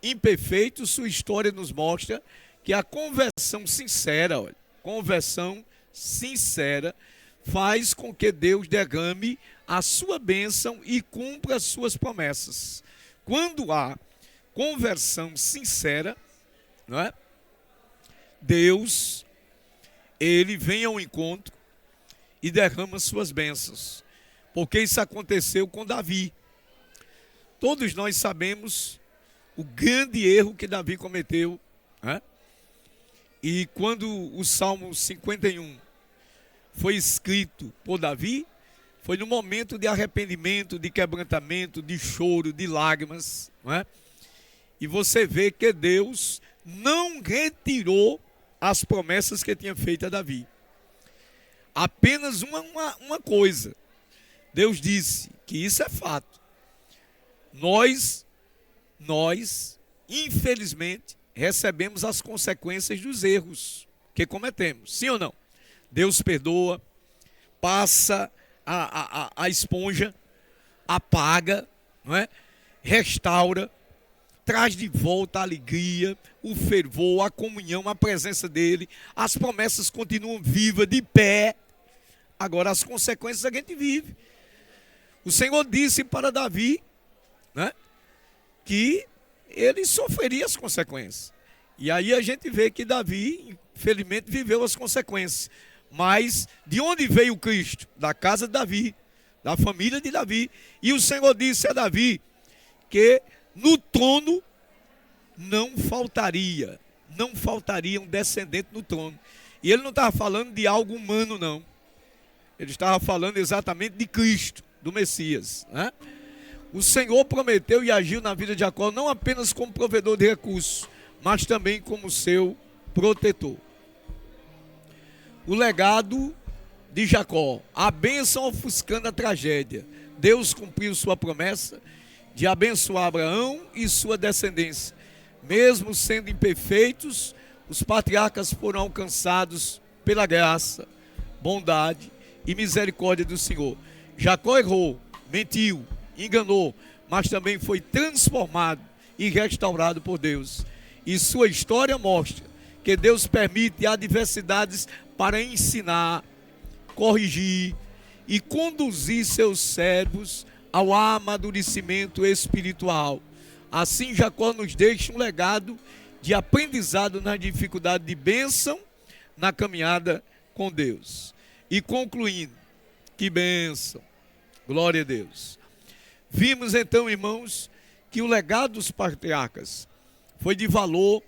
imperfeito, sua história nos mostra que a conversão sincera, conversão sincera, faz com que Deus derrame a sua bênção e cumpra as suas promessas. Quando há conversão sincera, não é? Deus, ele vem ao encontro e derrama suas bênçãos. Porque isso aconteceu com Davi. Todos nós sabemos o grande erro que Davi cometeu, né? E quando o Salmo 51 foi escrito por Davi, foi no momento de arrependimento, de quebrantamento, de choro, de lágrimas, não é? E você vê que Deus não retirou as promessas que tinha feito a Davi. Apenas uma coisa. Deus disse que isso é fato. Nós, infelizmente, recebemos as consequências dos erros que cometemos. Sim ou não? Deus perdoa, passa a esponja, apaga, não é? Restaura, traz de volta a alegria, o fervor, a comunhão, a presença dele. As promessas continuam vivas, de pé. Agora as consequências a gente vive. O Senhor disse para Davi, né, que ele sofreria as consequências. E aí a gente vê que Davi, infelizmente, viveu as consequências. Mas de onde veio Cristo? Da casa de Davi, da família de Davi. E o Senhor disse a Davi que no trono não faltaria um descendente no trono. E ele não estava falando de algo humano, não. Ele estava falando exatamente de Cristo, do Messias, né? O Senhor prometeu e agiu na vida de Jacó não apenas como provedor de recursos, mas também como seu protetor. O legado de Jacó, a bênção ofuscando a tragédia. Deus cumpriu sua promessa de abençoar Abraão e sua descendência. Mesmo sendo imperfeitos, os patriarcas foram alcançados pela graça, bondade e misericórdia do Senhor. Jacó errou, mentiu, enganou, mas também foi transformado e restaurado por Deus. E sua história mostra que Deus permite adversidades para ensinar, corrigir e conduzir seus servos ao amadurecimento espiritual. Assim, Jacó nos deixa um legado de aprendizado na dificuldade de bênção na caminhada com Deus. E concluindo, que bênção, glória a Deus. Vimos então, irmãos, que o legado dos patriarcas foi de valor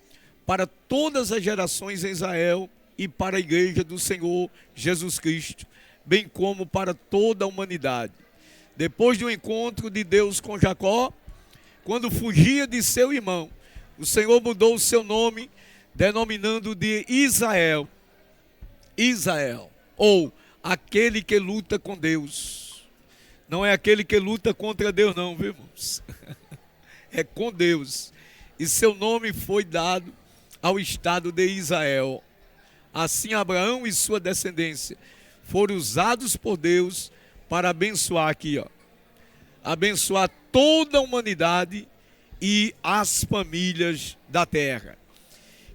para todas as gerações em Israel e para a igreja do Senhor Jesus Cristo, bem como para toda a humanidade. Depois do encontro de Deus com Jacó, quando fugia de seu irmão, o Senhor mudou o seu nome, denominando de Israel, ou aquele que luta com Deus. Não é aquele que luta contra Deus não, viu, irmãos? É com Deus. E seu nome foi dado ao estado de Israel. Assim Abraão e sua descendência foram usados por Deus para abençoar aqui, ó. Abençoar toda a humanidade e as famílias da terra.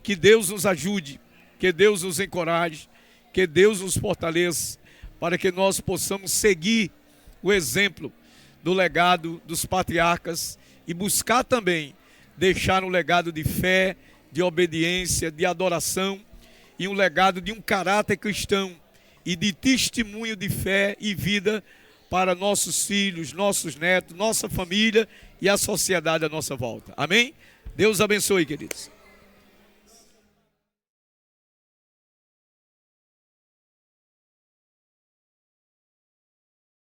Que Deus nos ajude, que Deus nos encoraje, que Deus nos fortaleça, para que nós possamos seguir o exemplo do legado dos patriarcas e buscar também deixar um legado de fé, de obediência, de adoração e um legado de um caráter cristão e de testemunho de fé e vida para nossos filhos, nossos netos, nossa família e a sociedade à nossa volta. Amém? Deus abençoe, queridos.